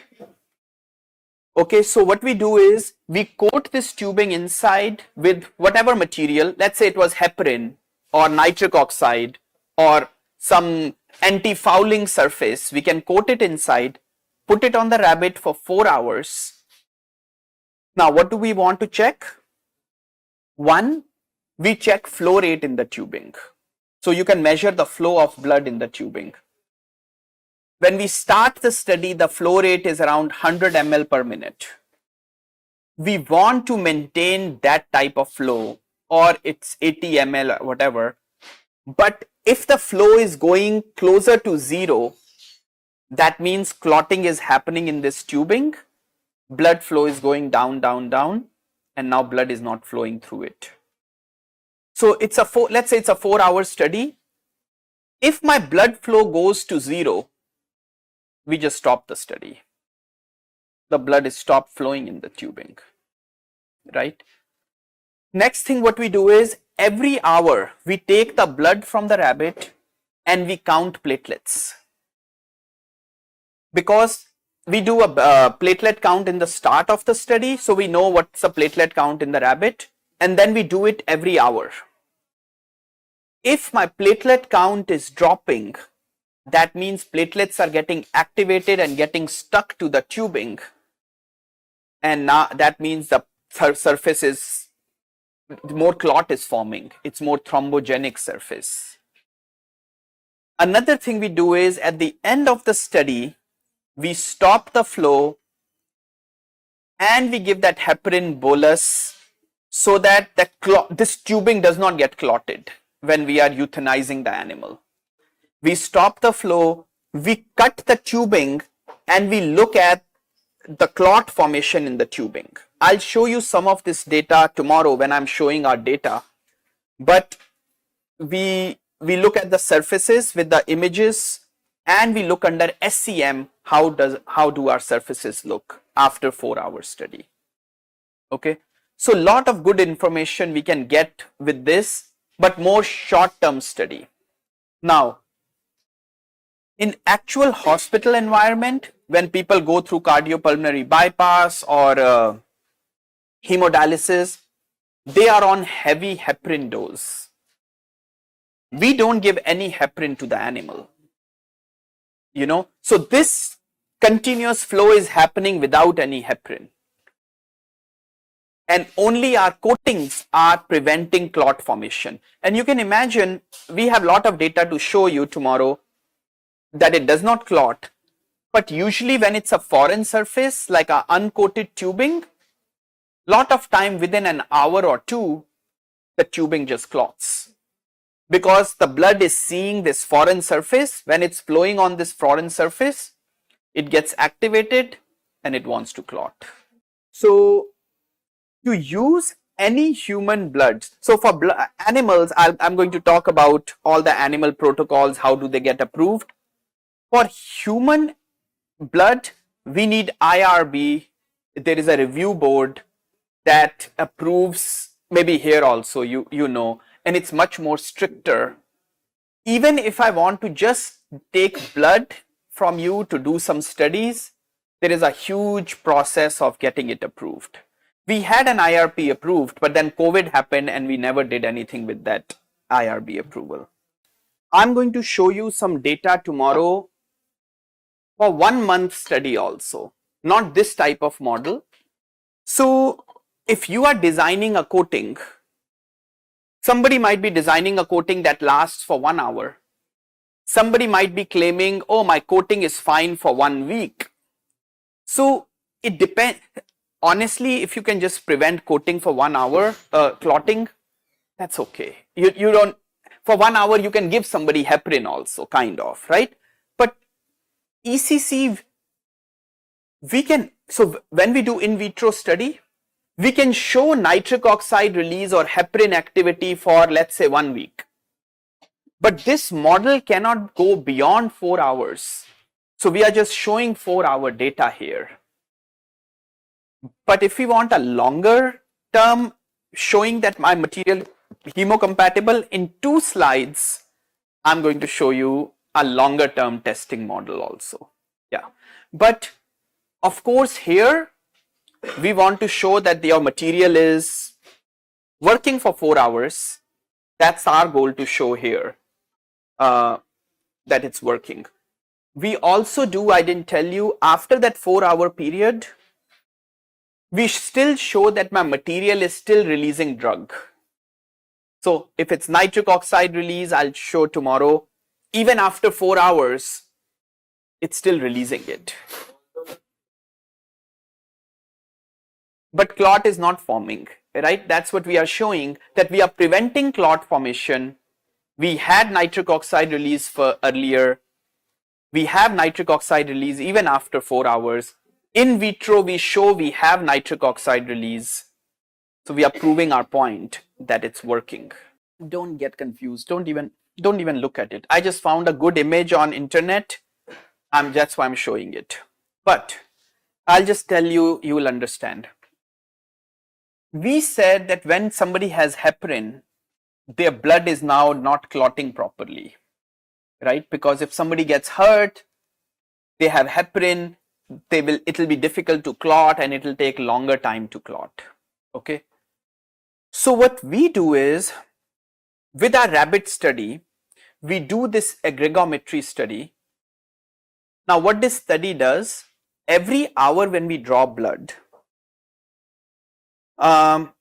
Okay, so what we do is we coat this tubing inside with whatever material, let's say it was heparin or nitric oxide or some anti-fouling surface. We can coat it inside, put it on the rabbit for 4 hours. Now, what do we want to check? One, we check flow rate in the tubing. So you can measure the flow of blood in the tubing. When we start the study, the flow rate is around 100 ml per minute. We want to maintain that type of flow, or it's 80 ml or whatever. But if the flow is going closer to zero, that means clotting is happening in this tubing. Blood flow is going down, down, down, and now blood is not flowing through it. So it's let's say it's a 4-hour study. If my blood flow goes to zero, we just stop the study. The blood is stopped flowing in the tubing, right? Next thing what we do is every hour we take the blood from the rabbit and we count platelets. Because we do a platelet count in the start of the study, so we know what's the platelet count in the rabbit, and then we do it every hour. If my platelet count is dropping, that means platelets are getting activated and getting stuck to the tubing, and now that means the surface is more clot is forming. It's more thrombogenic surface. Another thing we do is at the end of the study, we stop the flow and we give that heparin bolus so that this tubing does not get clotted when we are euthanizing the animal. We stop the flow, we cut the tubing, and we look at the clot formation in the tubing. I'll show you some of this data tomorrow when I'm showing our data, but we look at the surfaces with the images, and we look under SCM how do our surfaces look after 4 hour study. Okay, so lot of good information we can get with this, but more short term study. Now, in actual hospital environment, when people go through cardiopulmonary bypass or hemodialysis, they are on heavy heparin dose. We don't give any heparin to the animal, so this continuous flow is happening without any heparin, and only our coatings are preventing clot formation. And you can imagine, we have a lot of data to show you tomorrow that it does not clot, but usually when it's a foreign surface like a uncoated tubing, lot of time within an hour or two, the tubing just clots, because the blood is seeing this foreign surface. When it's flowing on this foreign surface, it gets activated and it wants to clot. So to use any human blood, so for animals, I'm going to talk about all the animal protocols, how do they get approved. For human blood, we need IRB. There is a review board that approves, maybe here also, and it's much more stricter. Even if I want to just take blood from you to do some studies, there is a huge process of getting it approved. We had an IRP approved, but then COVID happened and we never did anything with that IRB approval. I'm going to show you some data tomorrow for 1 month study also, not this type of model. So if you are designing a coating, somebody might be designing a coating that lasts for 1 hour. Somebody might be claiming, oh, my coating is fine for 1 week. So it depends. Honestly, if you can just prevent coating for 1 hour, clotting, that's okay. You don't, for 1 hour, you can give somebody heparin also, kind of, right? But ECC, we can, so when we do in vitro study, we can show nitric oxide release or heparin activity for, let's say, 1 week. But this model cannot go beyond 4 hours. So we are just showing 4 hour data here. But if we want a longer term showing that my material hemocompatible, in 2 slides, I'm going to show you a longer term testing model also. Yeah. But of course, here we want to show that your material is working for 4 hours. That's our goal to show here, that it's working. We also do, I didn't tell you, after that 4 hour period, we still show that my material is still releasing drug. So if it's nitric oxide release, I'll show tomorrow, even after 4 hours, it's still releasing it. But clot is not forming, right? That's what we are showing, that we are preventing clot formation. We had nitric oxide release for earlier. We have nitric oxide release even after 4 hours. In vitro, we show we have nitric oxide release. So we are proving our point that it's working. Don't get confused. Don't even look at it. I just found a good image on internet. That's why I'm showing it. But I'll just tell you, you will understand. We said that when somebody has heparin, their blood is now not clotting properly, right? Because if somebody gets hurt, they have heparin, it'll be difficult to clot and it'll take longer time to clot. Okay. So what we do is, with our rabbit study, we do this aggregometry study. Now what this study does, every hour when we draw blood, I'm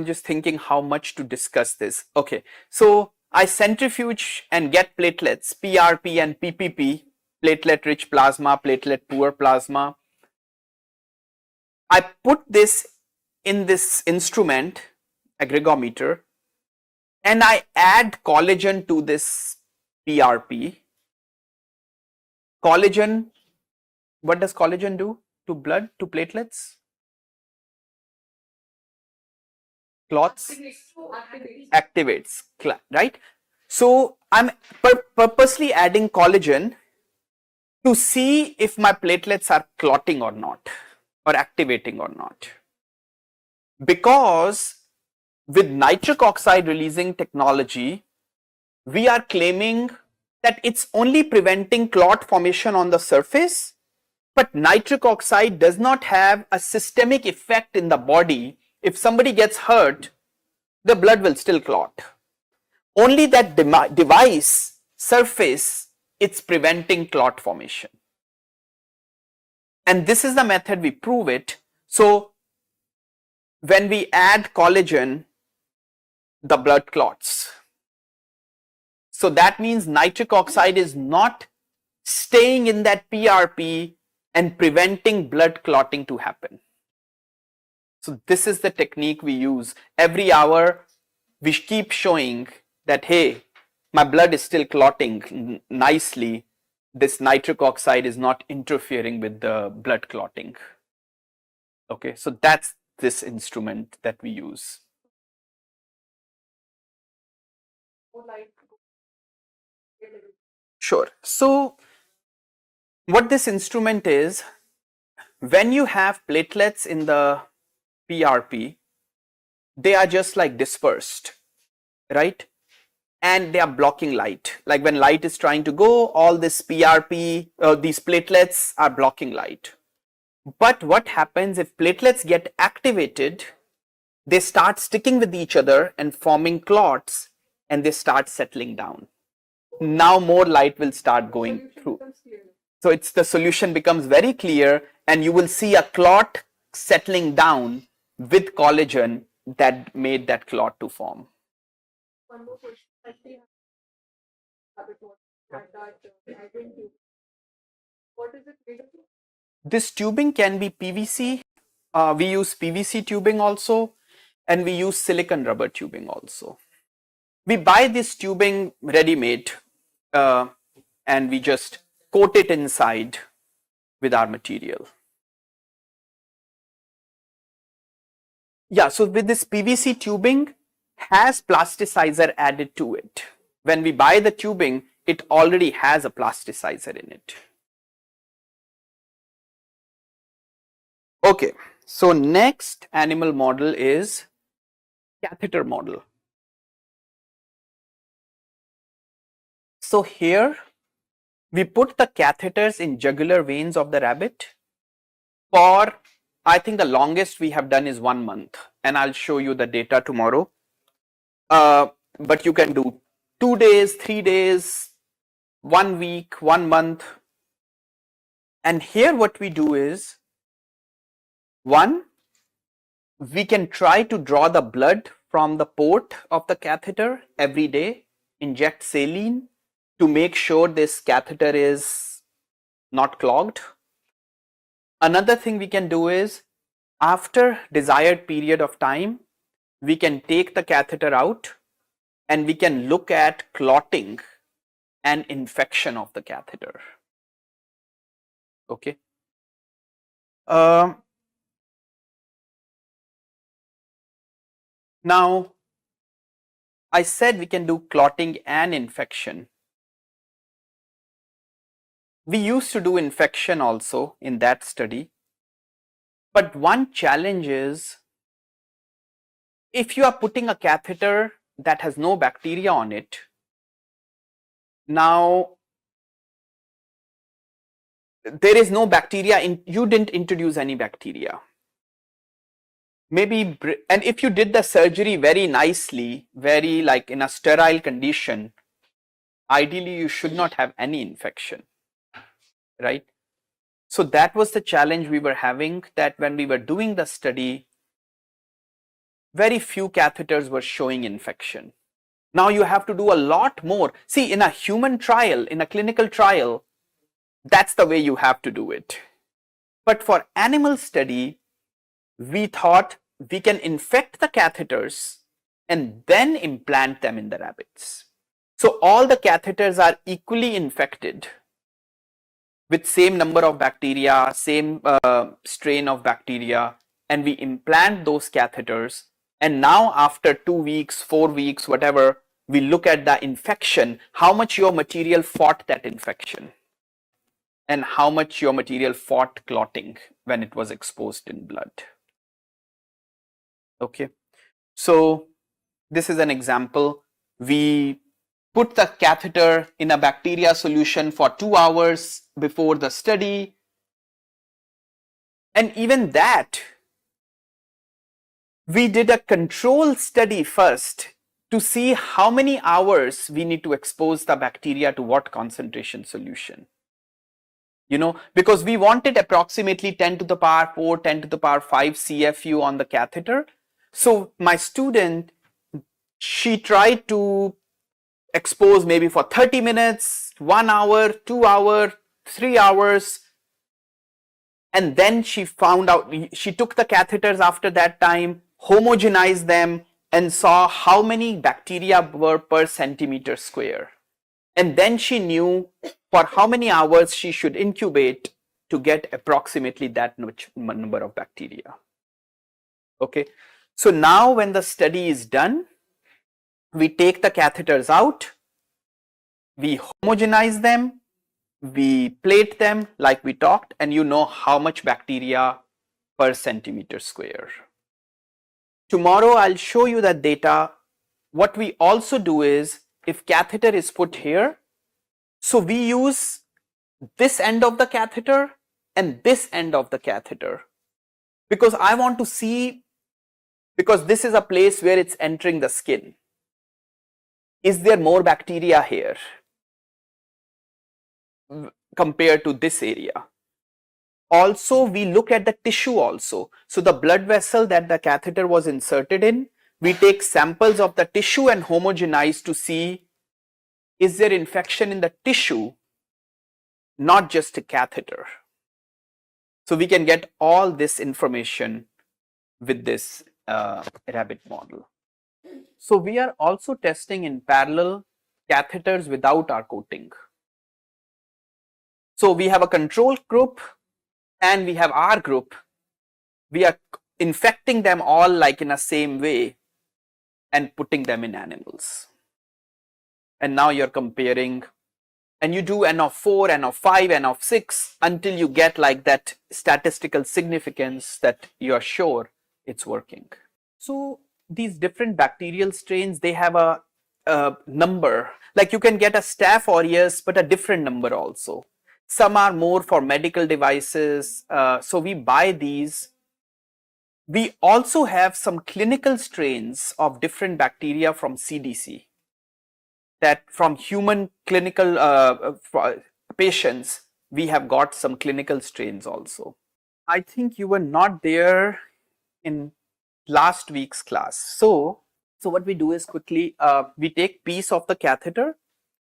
just thinking how much to discuss this. Okay, so I centrifuge and get platelets, PRP and PPP, platelet rich plasma, platelet poor plasma. I put this in this instrument, aggregometer, and I add collagen to this PRP. Collagen, what does collagen do to blood, to platelets? Clots? Activates, right? So I'm purposely adding collagen to see if my platelets are clotting or not, or activating or not. Because with nitric oxide releasing technology, we are claiming that it's only preventing clot formation on the surface, but nitric oxide does not have a systemic effect in the body. If somebody gets hurt, the blood will still clot. Only that device surface, it's preventing clot formation. And this is the method we prove it. So when we add collagen, the blood clots. So that means nitric oxide is not staying in that PRP and preventing blood clotting to happen. So this is the technique we use. Every hour we keep showing that, hey, my blood is still clotting nicely. This nitric oxide is not interfering with the blood clotting. Okay, so that's this instrument that we use. Sure. So what this instrument is, when you have platelets in the PRP, they are just like dispersed, right? And they are blocking light. Like when light is trying to go, all this PRP, these platelets are blocking light. But what happens if platelets get activated? They start sticking with each other and forming clots, and they start settling down. Now more light will start going through. So it's the solution becomes very clear, and you will see a clot settling down with collagen that made that clot to form. One more question. Actually, habit was at that hydrogen tube. What is it made of? This tubing can be PVC. We use PVC tubing also, and we use silicon rubber tubing also. We buy this tubing ready-made, and we just coat it inside with our material. Yeah, so with this PVC tubing has plasticizer added to it. When we buy the tubing, it already has a plasticizer in it. Okay, so next animal model is catheter model. So here we put the catheters in jugular veins of the rabbit for, I think the longest we have done is 1 month, and I'll show you the data tomorrow. But you can do 2 days, 3 days, 1 week, 1 month. And here what we do is, one, we can try to draw the blood from the port of the catheter every day, inject saline to make sure this catheter is not clogged. Another thing we can do is, after desired period of time, we can take the catheter out and we can look at clotting and infection of the catheter. Okay. Now, I said we can do clotting and infection. We used to do infection also in that study. But one challenge is, if you are putting a catheter that has no bacteria on it, now there is no bacteria you didn't introduce any bacteria. Maybe, and if you did the surgery very nicely, very like in a sterile condition, ideally you should not have any infection, right? So that was the challenge we were having, that when we were doing the study, very few catheters were showing infection. Now you have to do a lot more. See, in a human trial, in a clinical trial, that's the way you have to do it. But for animal study, we thought we can infect the catheters and then implant them in the rabbits. So all the catheters are equally infected with same number of bacteria, same strain of bacteria, and we implant those catheters. And now after 2 weeks, 4 weeks, whatever, we look at the infection, how much your material fought that infection and how much your material fought clotting when it was exposed in blood. Okay, so this is an example. We put the catheter in a bacteria solution for 2 hours before the study. And even that, we did a control study first to see how many hours we need to expose the bacteria to what concentration solution. You know, because we wanted approximately 10 to the power 4, 10 to the power 5 CFU on the catheter. So my student, she tried to expose maybe for 30 minutes, 1 hour, 2 hour, 3 hours. And then she found out, she took the catheters after that time, homogenized them, and saw how many bacteria were per centimeter square. And then she knew for how many hours she should incubate to get approximately that much number of bacteria. Okay, so now when the study is done, we take the catheters out, we homogenize them, we plate them like we talked, and you know how much bacteria per centimeter square. Tomorrow I'll show you that data. What we also do is, if catheter is put here, so we use this end of the catheter and this end of the catheter, because I want to see, because this is a place where it's entering the skin. Is there more bacteria here compared to this area? Also, we look at the tissue also. So the blood vessel that the catheter was inserted in, we take samples of the tissue and homogenize to see, is there infection in the tissue, not just a catheter. So we can get all this information with this rabbit model. So we are also testing in parallel catheters without our coating. So we have a control group and we have our group. We are infecting them all like in a same way and putting them in animals. And now you're comparing, and you do N of 4, N of 5, N of 6 until you get like that statistical significance that you're sure it's working. So these different bacterial strains, they have a number. Like you can get a Staph aureus, but a different number also. Some are more for medical devices. So we buy these. We also have some clinical strains of different bacteria from CDC, that from human clinical patients, we have got some clinical strains also. I think you were not there in last week's class. So what we do is quickly, we take piece of the catheter,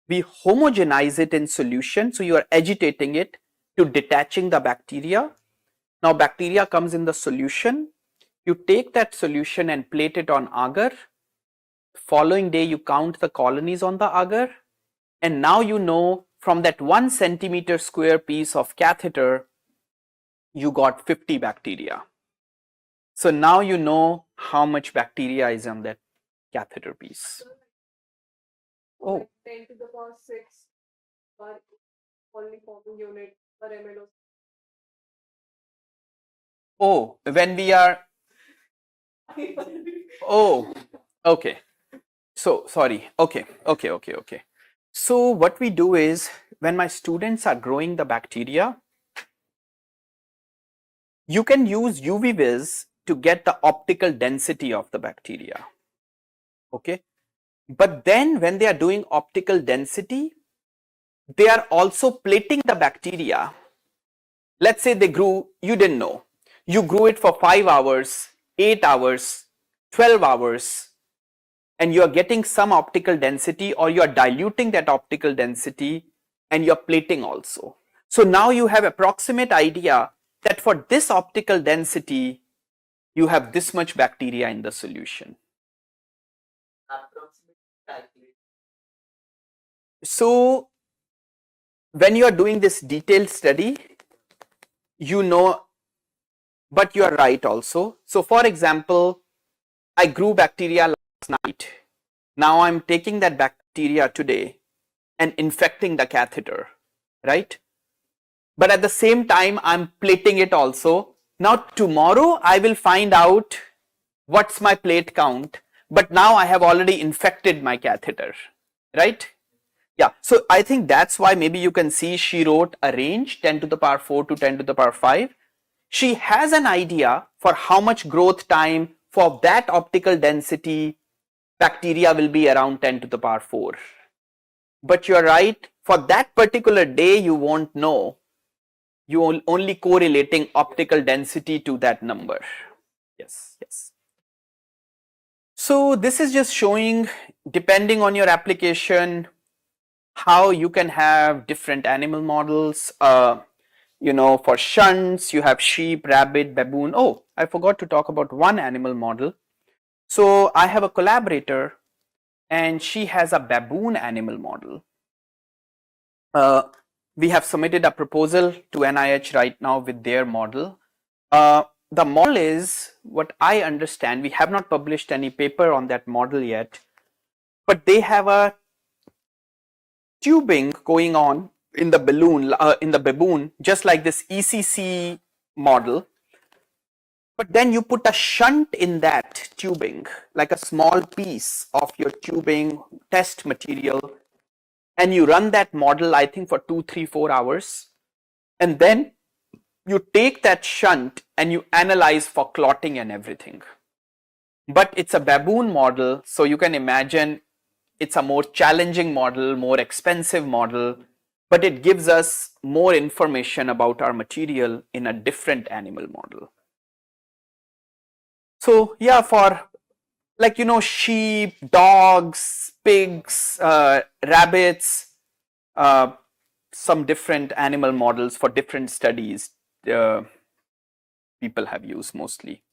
we homogenize it in solution. So you are agitating it to detaching the bacteria. Now bacteria comes in the solution. You take that solution and plate it on agar. Following day, you count the colonies on the agar. And now you know from that 1 centimeter square piece of catheter, you got 50 bacteria. So now you know how much bacteria is on that catheter piece. Oh. 10 to the power 6 per only forming unit per ml. Oh, when we are, oh, okay. So sorry, okay. So what we do is, when my students are growing the bacteria, you can use UV vis to get the optical density of the bacteria. Okay. But then when they are doing optical density, they are also plating the bacteria. Let's say they grew, you didn't know. You grew it for 5 hours, 8 hours, 12 hours. and you're getting some optical density, or you're diluting that optical density, and you're plating also. So now you have approximate idea that for this optical density, you have this much bacteria in the solution. So when you are doing this detailed study, you know, but you are right also. So for example, I grew bacteria last night. Now I'm taking that bacteria today and infecting the catheter, right? But at the same time, I'm plating it also. Now tomorrow I will find out what's my plate count, but now I have already infected my catheter, right? Yeah, so I think that's why maybe you can see she wrote a range 10 to the power 4 to 10 to the power 5. She has an idea for how much growth time for that optical density bacteria will be around 10 to the power 4. But you're right, for that particular day, you won't know. You only correlating optical density to that number. Yes, yes. So this is just showing, depending on your application, how you can have different animal models. For shunts, you have sheep, rabbit, baboon. Oh, I forgot to talk about one animal model. So I have a collaborator, and she has a baboon animal model. We have submitted a proposal to NIH right now with their model. The model is, what I understand, we have not published any paper on that model yet, but they have a tubing going on in the balloon, in the baboon, just like this ECC model. But then you put a shunt in that tubing, like a small piece of your tubing test material, and you run that model, I think, for 2, 3, 4 hours. And then you take that shunt and you analyze for clotting and everything. But it's a baboon model, so you can imagine it's a more challenging model, more expensive model, but it gives us more information about our material in a different animal model. So yeah, for sheep, dogs, pigs, rabbits, some different animal models for different studies people have used mostly.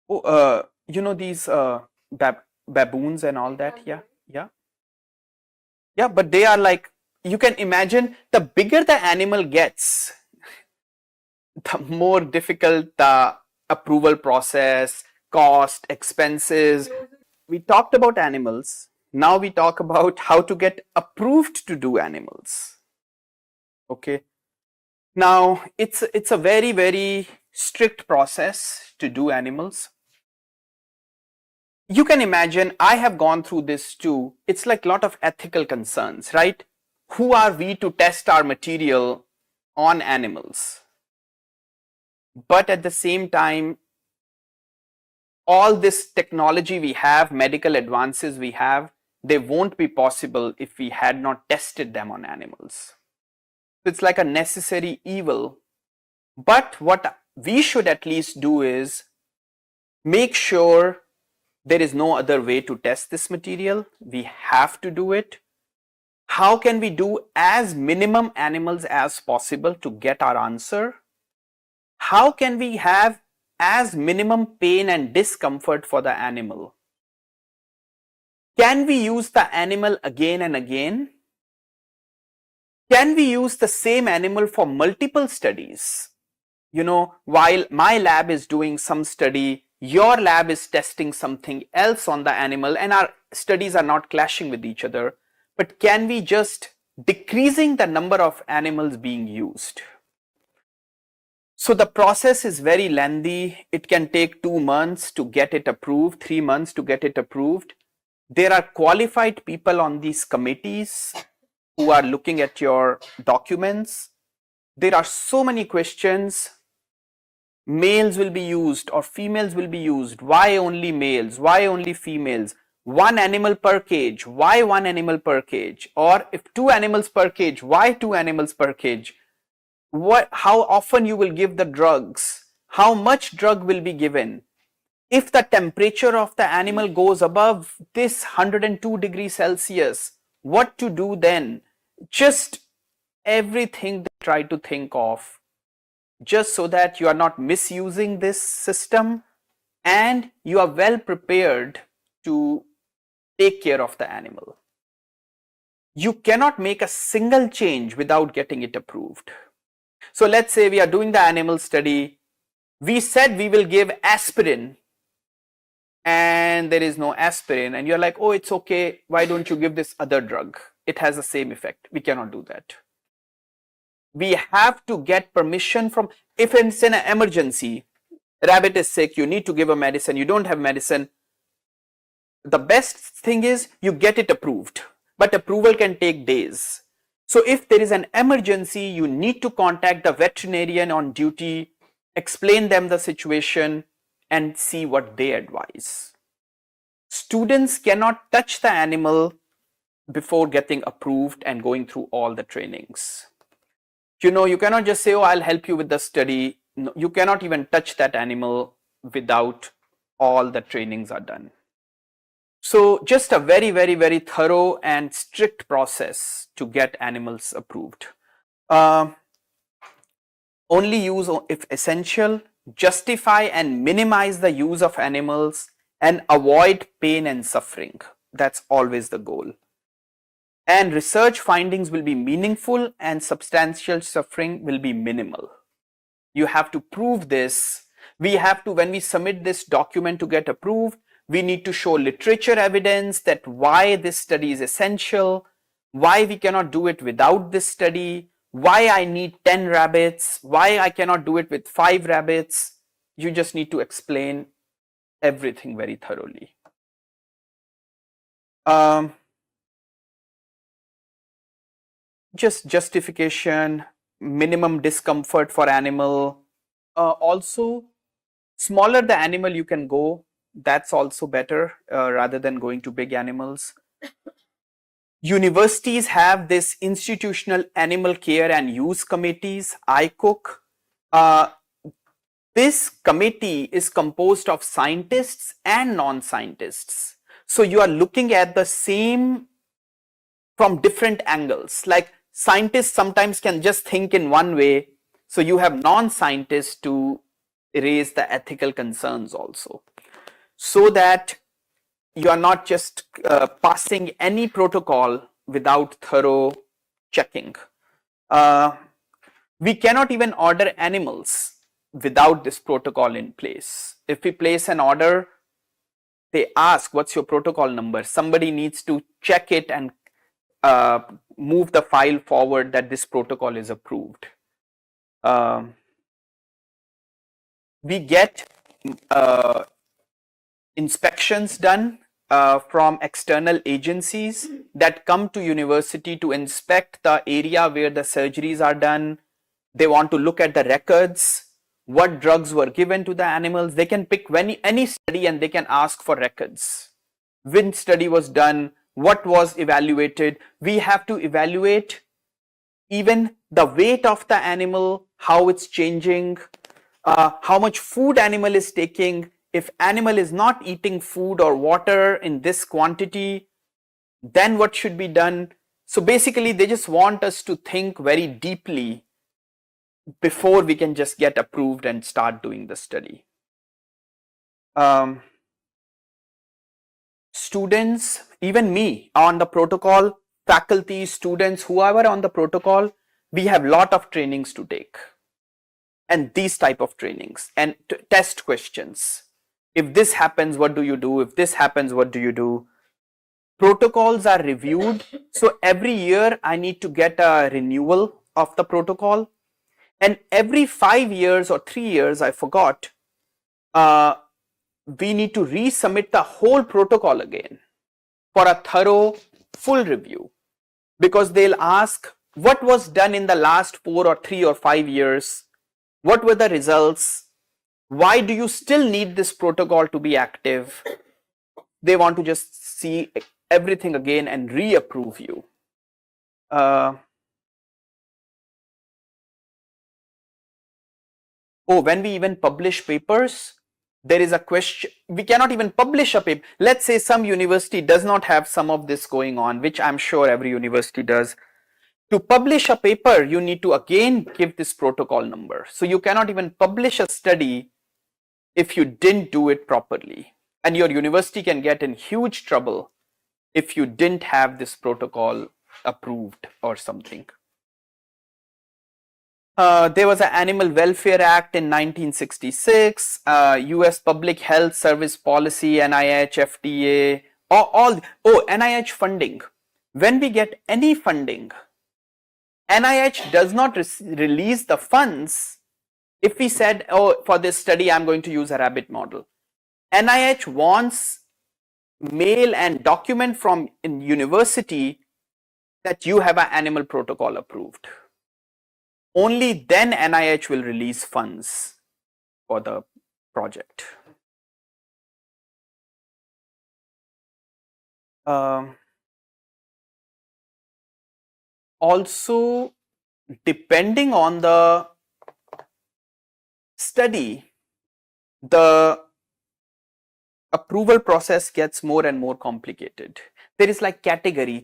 Oh, these baboons and all that. Yeah, yeah, yeah. But they are like, you can imagine, the bigger the animal gets, the more difficult the approval process, cost, expenses. We talked about animals. Now we talk about how to get approved to do animals. Okay. Now it's a very, very strict process to do animals. You can imagine, I have gone through this too. It's like a lot of ethical concerns, right? Who are we to test our material on animals? But at the same time, all this technology we have, medical advances we have, they won't be possible if we had not tested them on animals. It's like a necessary evil. But what we should at least do is make sure there is no other way to test this material. We have to do it. How can we do as minimum animals as possible to get our answer? How can we have as minimum pain and discomfort for the animal? Can we use the animal again and again? Can we use the same animal for multiple studies? While my lab is doing some study, your lab is testing something else on the animal, and our studies are not clashing with each other. But can we just decreasing the number of animals being used? So the process is very lengthy. It can take 2 months to get it approved, 3 months to get it approved. There are qualified people on these committees who are looking at your documents. There are so many questions. Males will be used or females will be used. Why only males? Why only females? 1 animal per cage. Why 1 animal per cage? Or if 2 animals per cage, why 2 animals per cage? How often you will give the drugs? How much drug will be given? If the temperature of the animal goes above this 102 degrees Celsius, what to do then? Just everything they try to think of, just so that you are not misusing this system and you are well prepared to take care of the animal. You cannot make a single change without getting it approved. So let's say we are doing the animal study. We said we will give aspirin and there is no aspirin, and you're like, oh, it's okay, why don't you give this other drug? It has the same effect. We cannot do that. We have to get permission from, if it's an emergency, rabbit is sick, you need to give a medicine, you don't have medicine, the best thing is you get it approved, but approval can take days. So if there is an emergency, you need to contact the veterinarian on duty, explain them the situation and see what they advise. Students cannot touch the animal before getting approved and going through all the trainings. You cannot just say, oh, I'll help you with the study. No, you cannot even touch that animal without all the trainings are done. So just a very, very, very thorough and strict process to get animals approved. Only use if essential, justify and minimize the use of animals and avoid pain and suffering. That's always the goal. And research findings will be meaningful and substantial suffering will be minimal. You have to prove this. We have to, when we submit this document to get approved, we need to show literature evidence that why this study is essential, why we cannot do it without this study, why I need 10 rabbits, why I cannot do it with 5 rabbits. You just need to explain everything very thoroughly. Just justification, minimum discomfort for animal. Also, smaller the animal you can go, that's also better rather than going to big animals. Universities have this institutional animal care and use committees, ICOOC. This committee is composed of scientists and non-scientists. So you are looking at the same from different angles. Like scientists sometimes can just think in one way. So you have non-scientists to raise the ethical concerns also. So that you are not just passing any protocol without thorough checking. We cannot even order animals without this protocol in place. If we place an order, they ask, what's your protocol number? Somebody needs to check it and move the file forward that this protocol is approved. We get inspections done from external agencies that come to university to inspect the area where the surgeries are done. They want to look at the records, what drugs were given to the animals. They can pick any study and they can ask for records. When study was done, what was evaluated. We have to evaluate even the weight of the animal, how it's changing, how much food animal is taking. If animal is not eating food or water in this quantity, then what should be done? So basically they just want us to think very deeply before we can just get approved and start doing the study. Students, even me on the protocol, faculty, students, whoever on the protocol, we have lot of trainings to take. And these type of trainings and test questions. If this happens, what do you do? If this happens, what do you do? Protocols are reviewed. So every year I need to get a renewal of the protocol. And every 5 years or 3 years, I forgot, we need to resubmit the whole protocol again for a thorough, full review. Because they'll ask, what was done in the last 4 or 3 or 5 years? What were the results? Why do you still need this protocol to be active? They want to just see everything again and reapprove you. When we even publish papers, There is a question, we cannot even publish a paper. Let's say some university does not have some of this going on, which I'm sure every university does. To publish a paper, you need to again give this protocol number. So you cannot even publish a study if you didn't do it properly. And your university can get in huge trouble if you didn't have this protocol approved or something. There was an Animal Welfare Act in 1966, US Public Health Service Policy, NIH, FDA, NIH funding. When we get any funding, NIH does not release the funds if we said, oh, for this study, I'm going to use a rabbit model. NIH wants mail and document from in university that you have an animal protocol approved. Only then NIH will release funds for the project. Also, depending on the study, the approval process gets more and more complicated. There is like category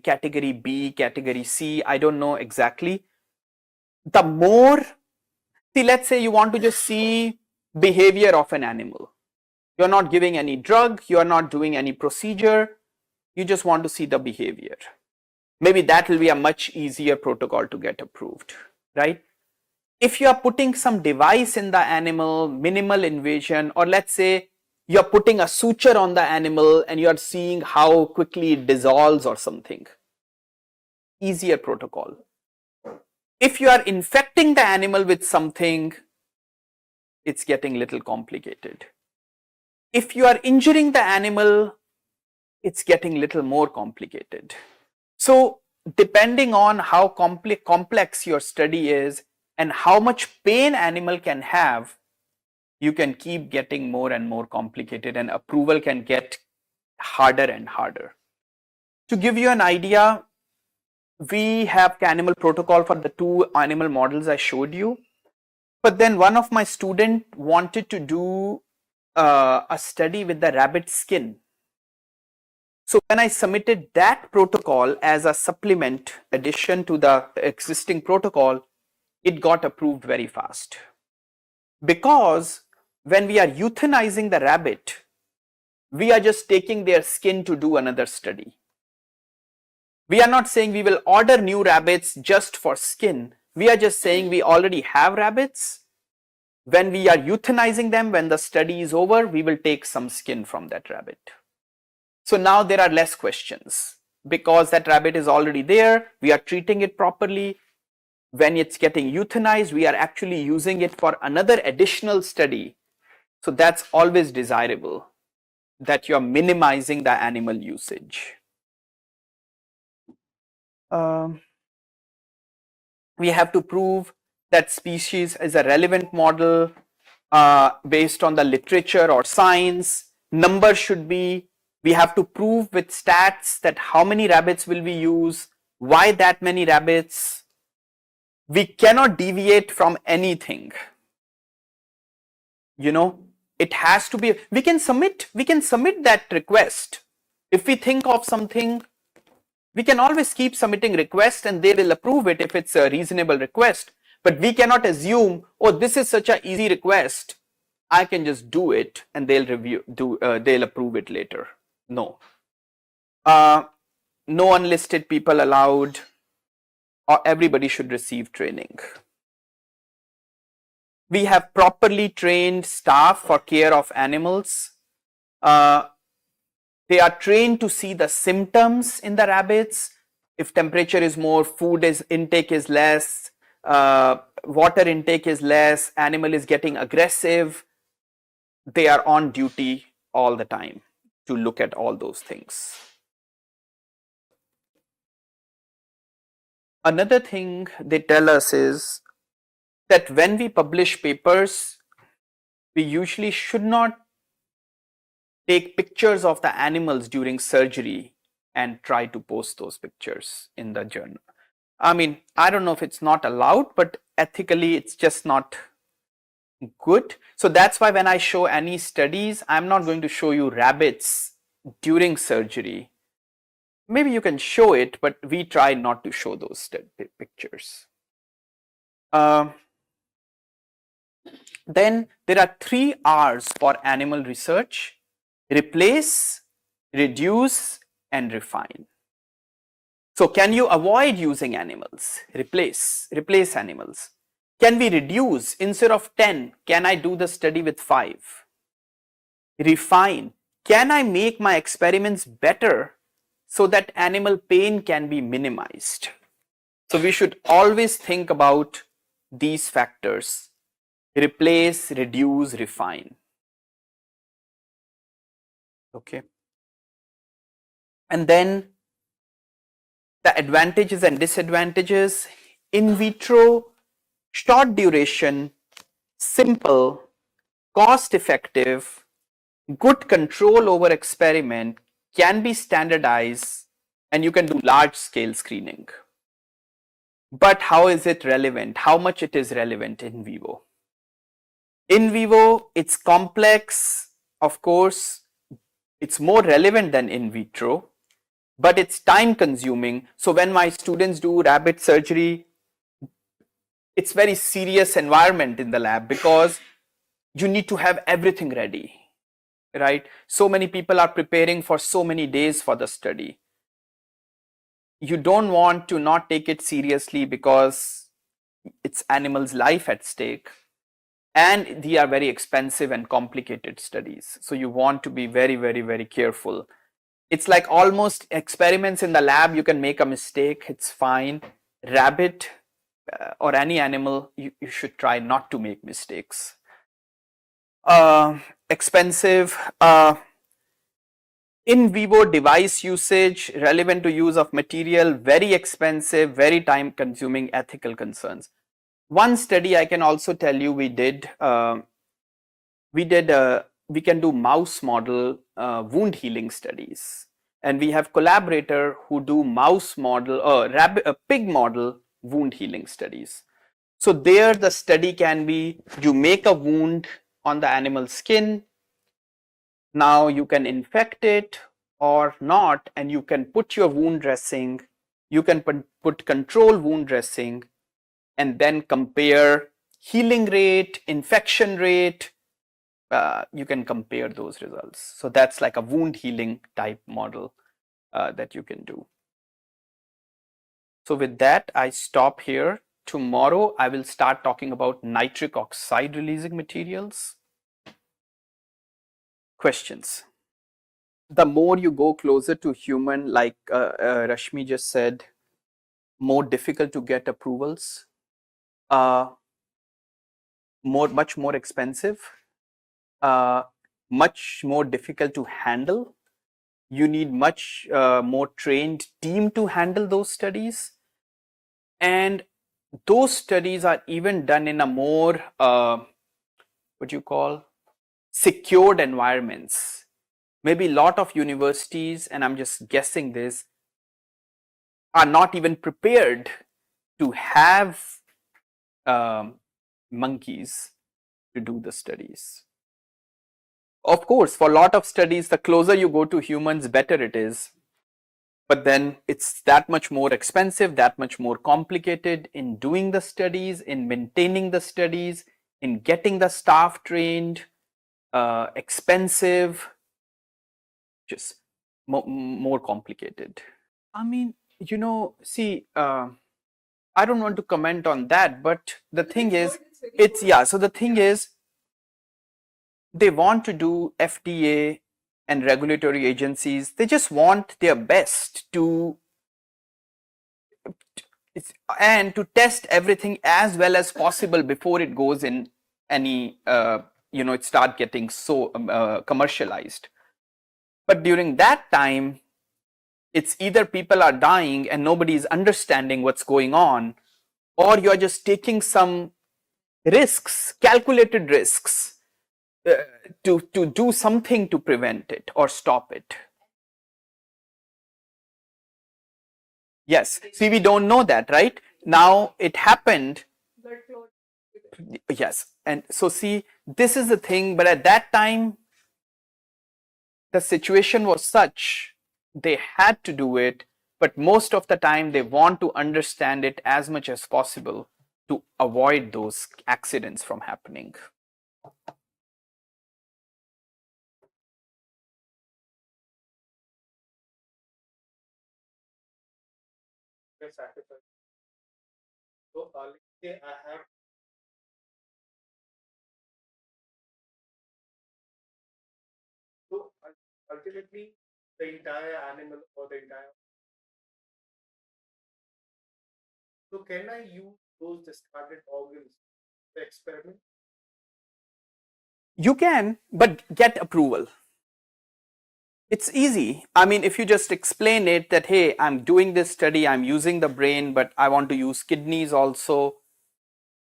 B, category C, I don't know exactly. The more, see, let's say you want to just see behavior of an animal. You're not giving any drug, you're not doing any procedure, you just want to see the behavior. Maybe that will be a much easier protocol to get approved, right? If you are putting some device in the animal, minimal invasion, or let's say you're putting a suture on the animal and you're seeing how quickly it dissolves or something, easier protocol. If you are infecting the animal with something, it's getting a little complicated. If you are injuring the animal, it's getting a little more complicated. So depending on how complex your study is and how much pain animal can have, you can keep getting more and more complicated and approval can get harder and harder. To give you an idea, we have animal protocol for the 2 animal models I showed you. But then one of my students wanted to do a study with the rabbit skin. So when I submitted that protocol as a supplement addition to the existing protocol, it got approved very fast. Because when we are euthanizing the rabbit, we are just taking their skin to do another study. We are not saying we will order new rabbits just for skin. We are just saying we already have rabbits. When we are euthanizing them, when the study is over, we will take some skin from that rabbit. So now there are less questions because that rabbit is already there. We are treating it properly. When it's getting euthanized, we are actually using it for another additional study. So that's always desirable, that you are minimizing the animal usage. We have to prove that species is a relevant model based on the literature or science. Number should be, we have to prove with stats that how many rabbits will we use, why that many rabbits. We cannot deviate from anything. You know, it has to be, we can submit that request. If we think of something, we can always keep submitting requests and they will approve it if it's a reasonable request. But we cannot assume, oh, this is such an easy request, I can just do it and they'll they'll approve it later. No. No unlisted people allowed, or everybody should receive training. We have properly trained staff for care of animals. They are trained to see the symptoms in the rabbits. If temperature is more, food intake is less, water intake is less, animal is getting aggressive, they are on duty all the time to look at all those things. Another thing they tell us is that when we publish papers, we usually should not take pictures of the animals during surgery and try to post those pictures in the journal. I mean, I don't know if it's not allowed, but ethically it's just not Good. So that's why when I show any studies, I'm not going to show you rabbits during surgery. Maybe you can show it, but we try not to show those pictures. Then there are 3 R's for animal research: replace, reduce, and refine. So can you avoid using animals? Replace animals. Can we reduce? Instead of 10, can I do the study with 5? Refine. Can I make my experiments better so that animal pain can be minimized? So we should always think about these factors: replace, reduce, refine. Okay. And then the advantages and disadvantages: in vitro, short duration, simple, cost effective, good control over experiment, can be standardized, and you can do large scale screening. But how is it relevant? How much it is relevant in vivo? In vivo, it's complex, of course, it's more relevant than in vitro, but it's time consuming. So when my students do rabbit surgery, it's very serious environment in the lab because you need to have everything ready, right? So many people are preparing for so many days for the study. You don't want to not take it seriously because it's animals' life at stake, and they are very expensive and complicated studies. So you want to be very, very, very careful. It's like almost experiments in the lab, you can make a mistake, it's fine. Rabbit or any animal, you should try not to make mistakes. Expensive. In vivo device usage, relevant to use of material, very expensive, very time consuming, ethical concerns. One study I can also tell you we did, we can do mouse model wound healing studies, and we have collaborator who do mouse model pig model wound healing studies. So there the study can be, you make a wound on the animal skin, now you can infect it or not, and you can put your wound dressing, you can put control wound dressing, and then compare healing rate, infection rate. You can compare those results. So that's like a wound healing type model that you can do. So with that, I stop here. Tomorrow, I will start talking about nitric oxide releasing materials. Questions? The more you go closer to human, like Rashmi just said, more difficult to get approvals, much more expensive, much more difficult to handle. You need much more trained team to handle those studies, and those studies are even done in a more what you call secured environments. Maybe a lot of universities, and I'm just guessing this, are not even prepared to have monkeys to do the studies. Of course, for a lot of studies, the closer you go to humans, better it is. But then it's that much more expensive, that much more complicated in doing the studies, in maintaining the studies, in getting the staff trained, expensive, just more complicated. I mean, see, I don't want to comment on that, but the thing is, so the thing is, they want to do FDA and regulatory agencies, they just want their best and to test everything as well as possible before it goes in any, it start getting so commercialized. But during that time, it's either people are dying and nobody is understanding what's going on, or you're just taking some risks, calculated risks, to do something to prevent it or stop it. Yes. See, we don't know that, right? Now it happened. Blood clot. Yes. And so see, this is the thing, but at that time, the situation was such they had to do it, but most of the time they want to understand it as much as possible to avoid those accidents from happening. Sacrifice. So let's say I have. So ultimately, the entire animal or the entire. So can I use those discarded organs to experiment? You can, but get approval. It's easy. I mean, if you just explain it that, hey, I'm doing this study, I'm using the brain, but I want to use kidneys also.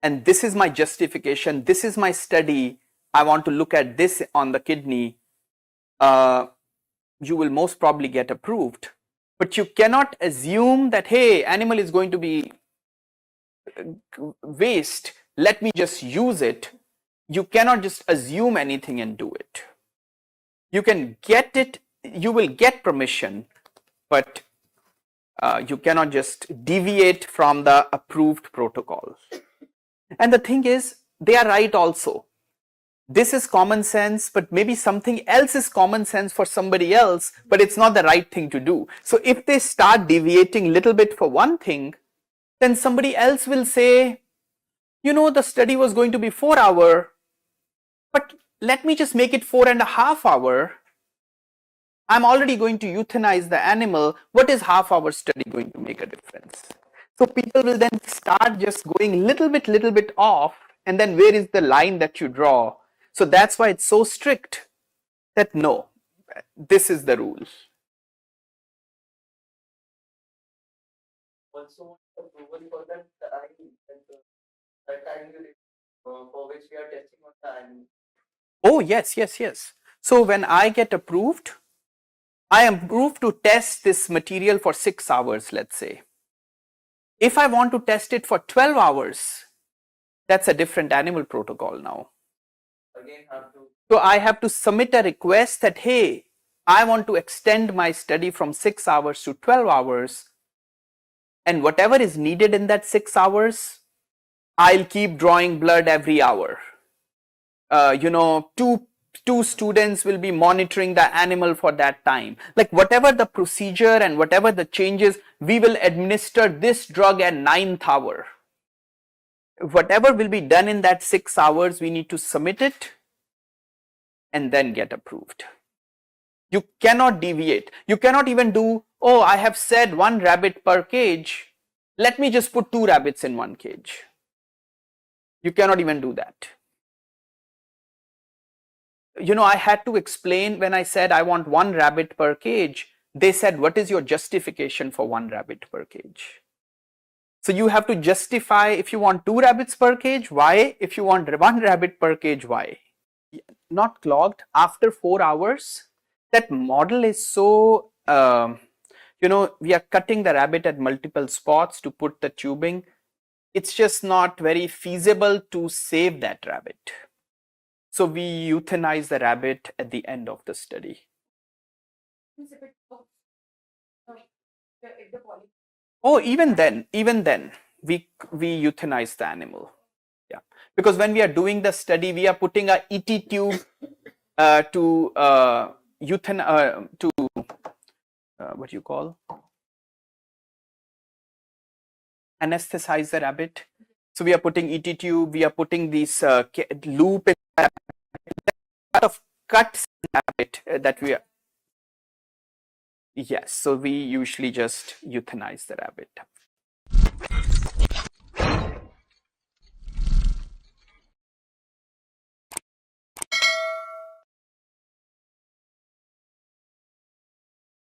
And this is my justification. This is my study. I want to look at this on the kidney. You will most probably get approved. But you cannot assume that, hey, animal is going to be waste. Let me just use it. You cannot just assume anything and do it. You can get it, you will get permission, but you cannot just deviate from the approved protocol. And the thing is, they are right also. This is common sense, but maybe something else is common sense for somebody else, but it's not the right thing to do. So if they start deviating a little bit for one thing, then somebody else will say, you know, the study was going to be 4 hours, but let me just make it 4.5 hours. I'm already going to euthanize the animal. What is half-hour study going to make a difference? So people will then start just going little bit off, and then where is the line that you draw? So that's why it's so strict that no, this is the rule. Also approval for that time, that time for which we are testing on the animal. Oh, yes, yes, yes. So when I get approved, I am approved to test this material for 6 hours, let's say. If I want to test it for 12 hours, that's a different animal protocol now. Again, have to. So I have to submit a request that, hey, I want to extend my study from 6 hours to 12 hours. And whatever is needed in that 6 hours, I'll keep drawing blood every hour. Two students will be monitoring the animal for that time. Like whatever the procedure and whatever the changes, we will administer this drug at 9th hour. Whatever will be done in that 6 hours, we need to submit it and then get approved. You cannot deviate. You cannot even do, oh, I have said 1 rabbit per cage. Let me just put 2 rabbits in 1 cage. You cannot even do that. You know, I had to explain when I said I want 1 rabbit per cage. They said, what is your justification for 1 rabbit per cage? So you have to justify if you want 2 rabbits per cage, why? If you want 1 rabbit per cage, why? Not clogged after 4 hours. That model is so, we are cutting the rabbit at multiple spots to put the tubing. It's just not very feasible to save that rabbit. So we euthanize the rabbit at the end of the study. Oh, even then, we euthanize the animal. Yeah, because when we are doing the study, we are putting a ET tube to what do you call, anesthetize the rabbit. So we are putting ET tube, we are putting this loop in the rabbit. A lot of cuts in the rabbit that we are. Yes, so we usually just euthanize the rabbit.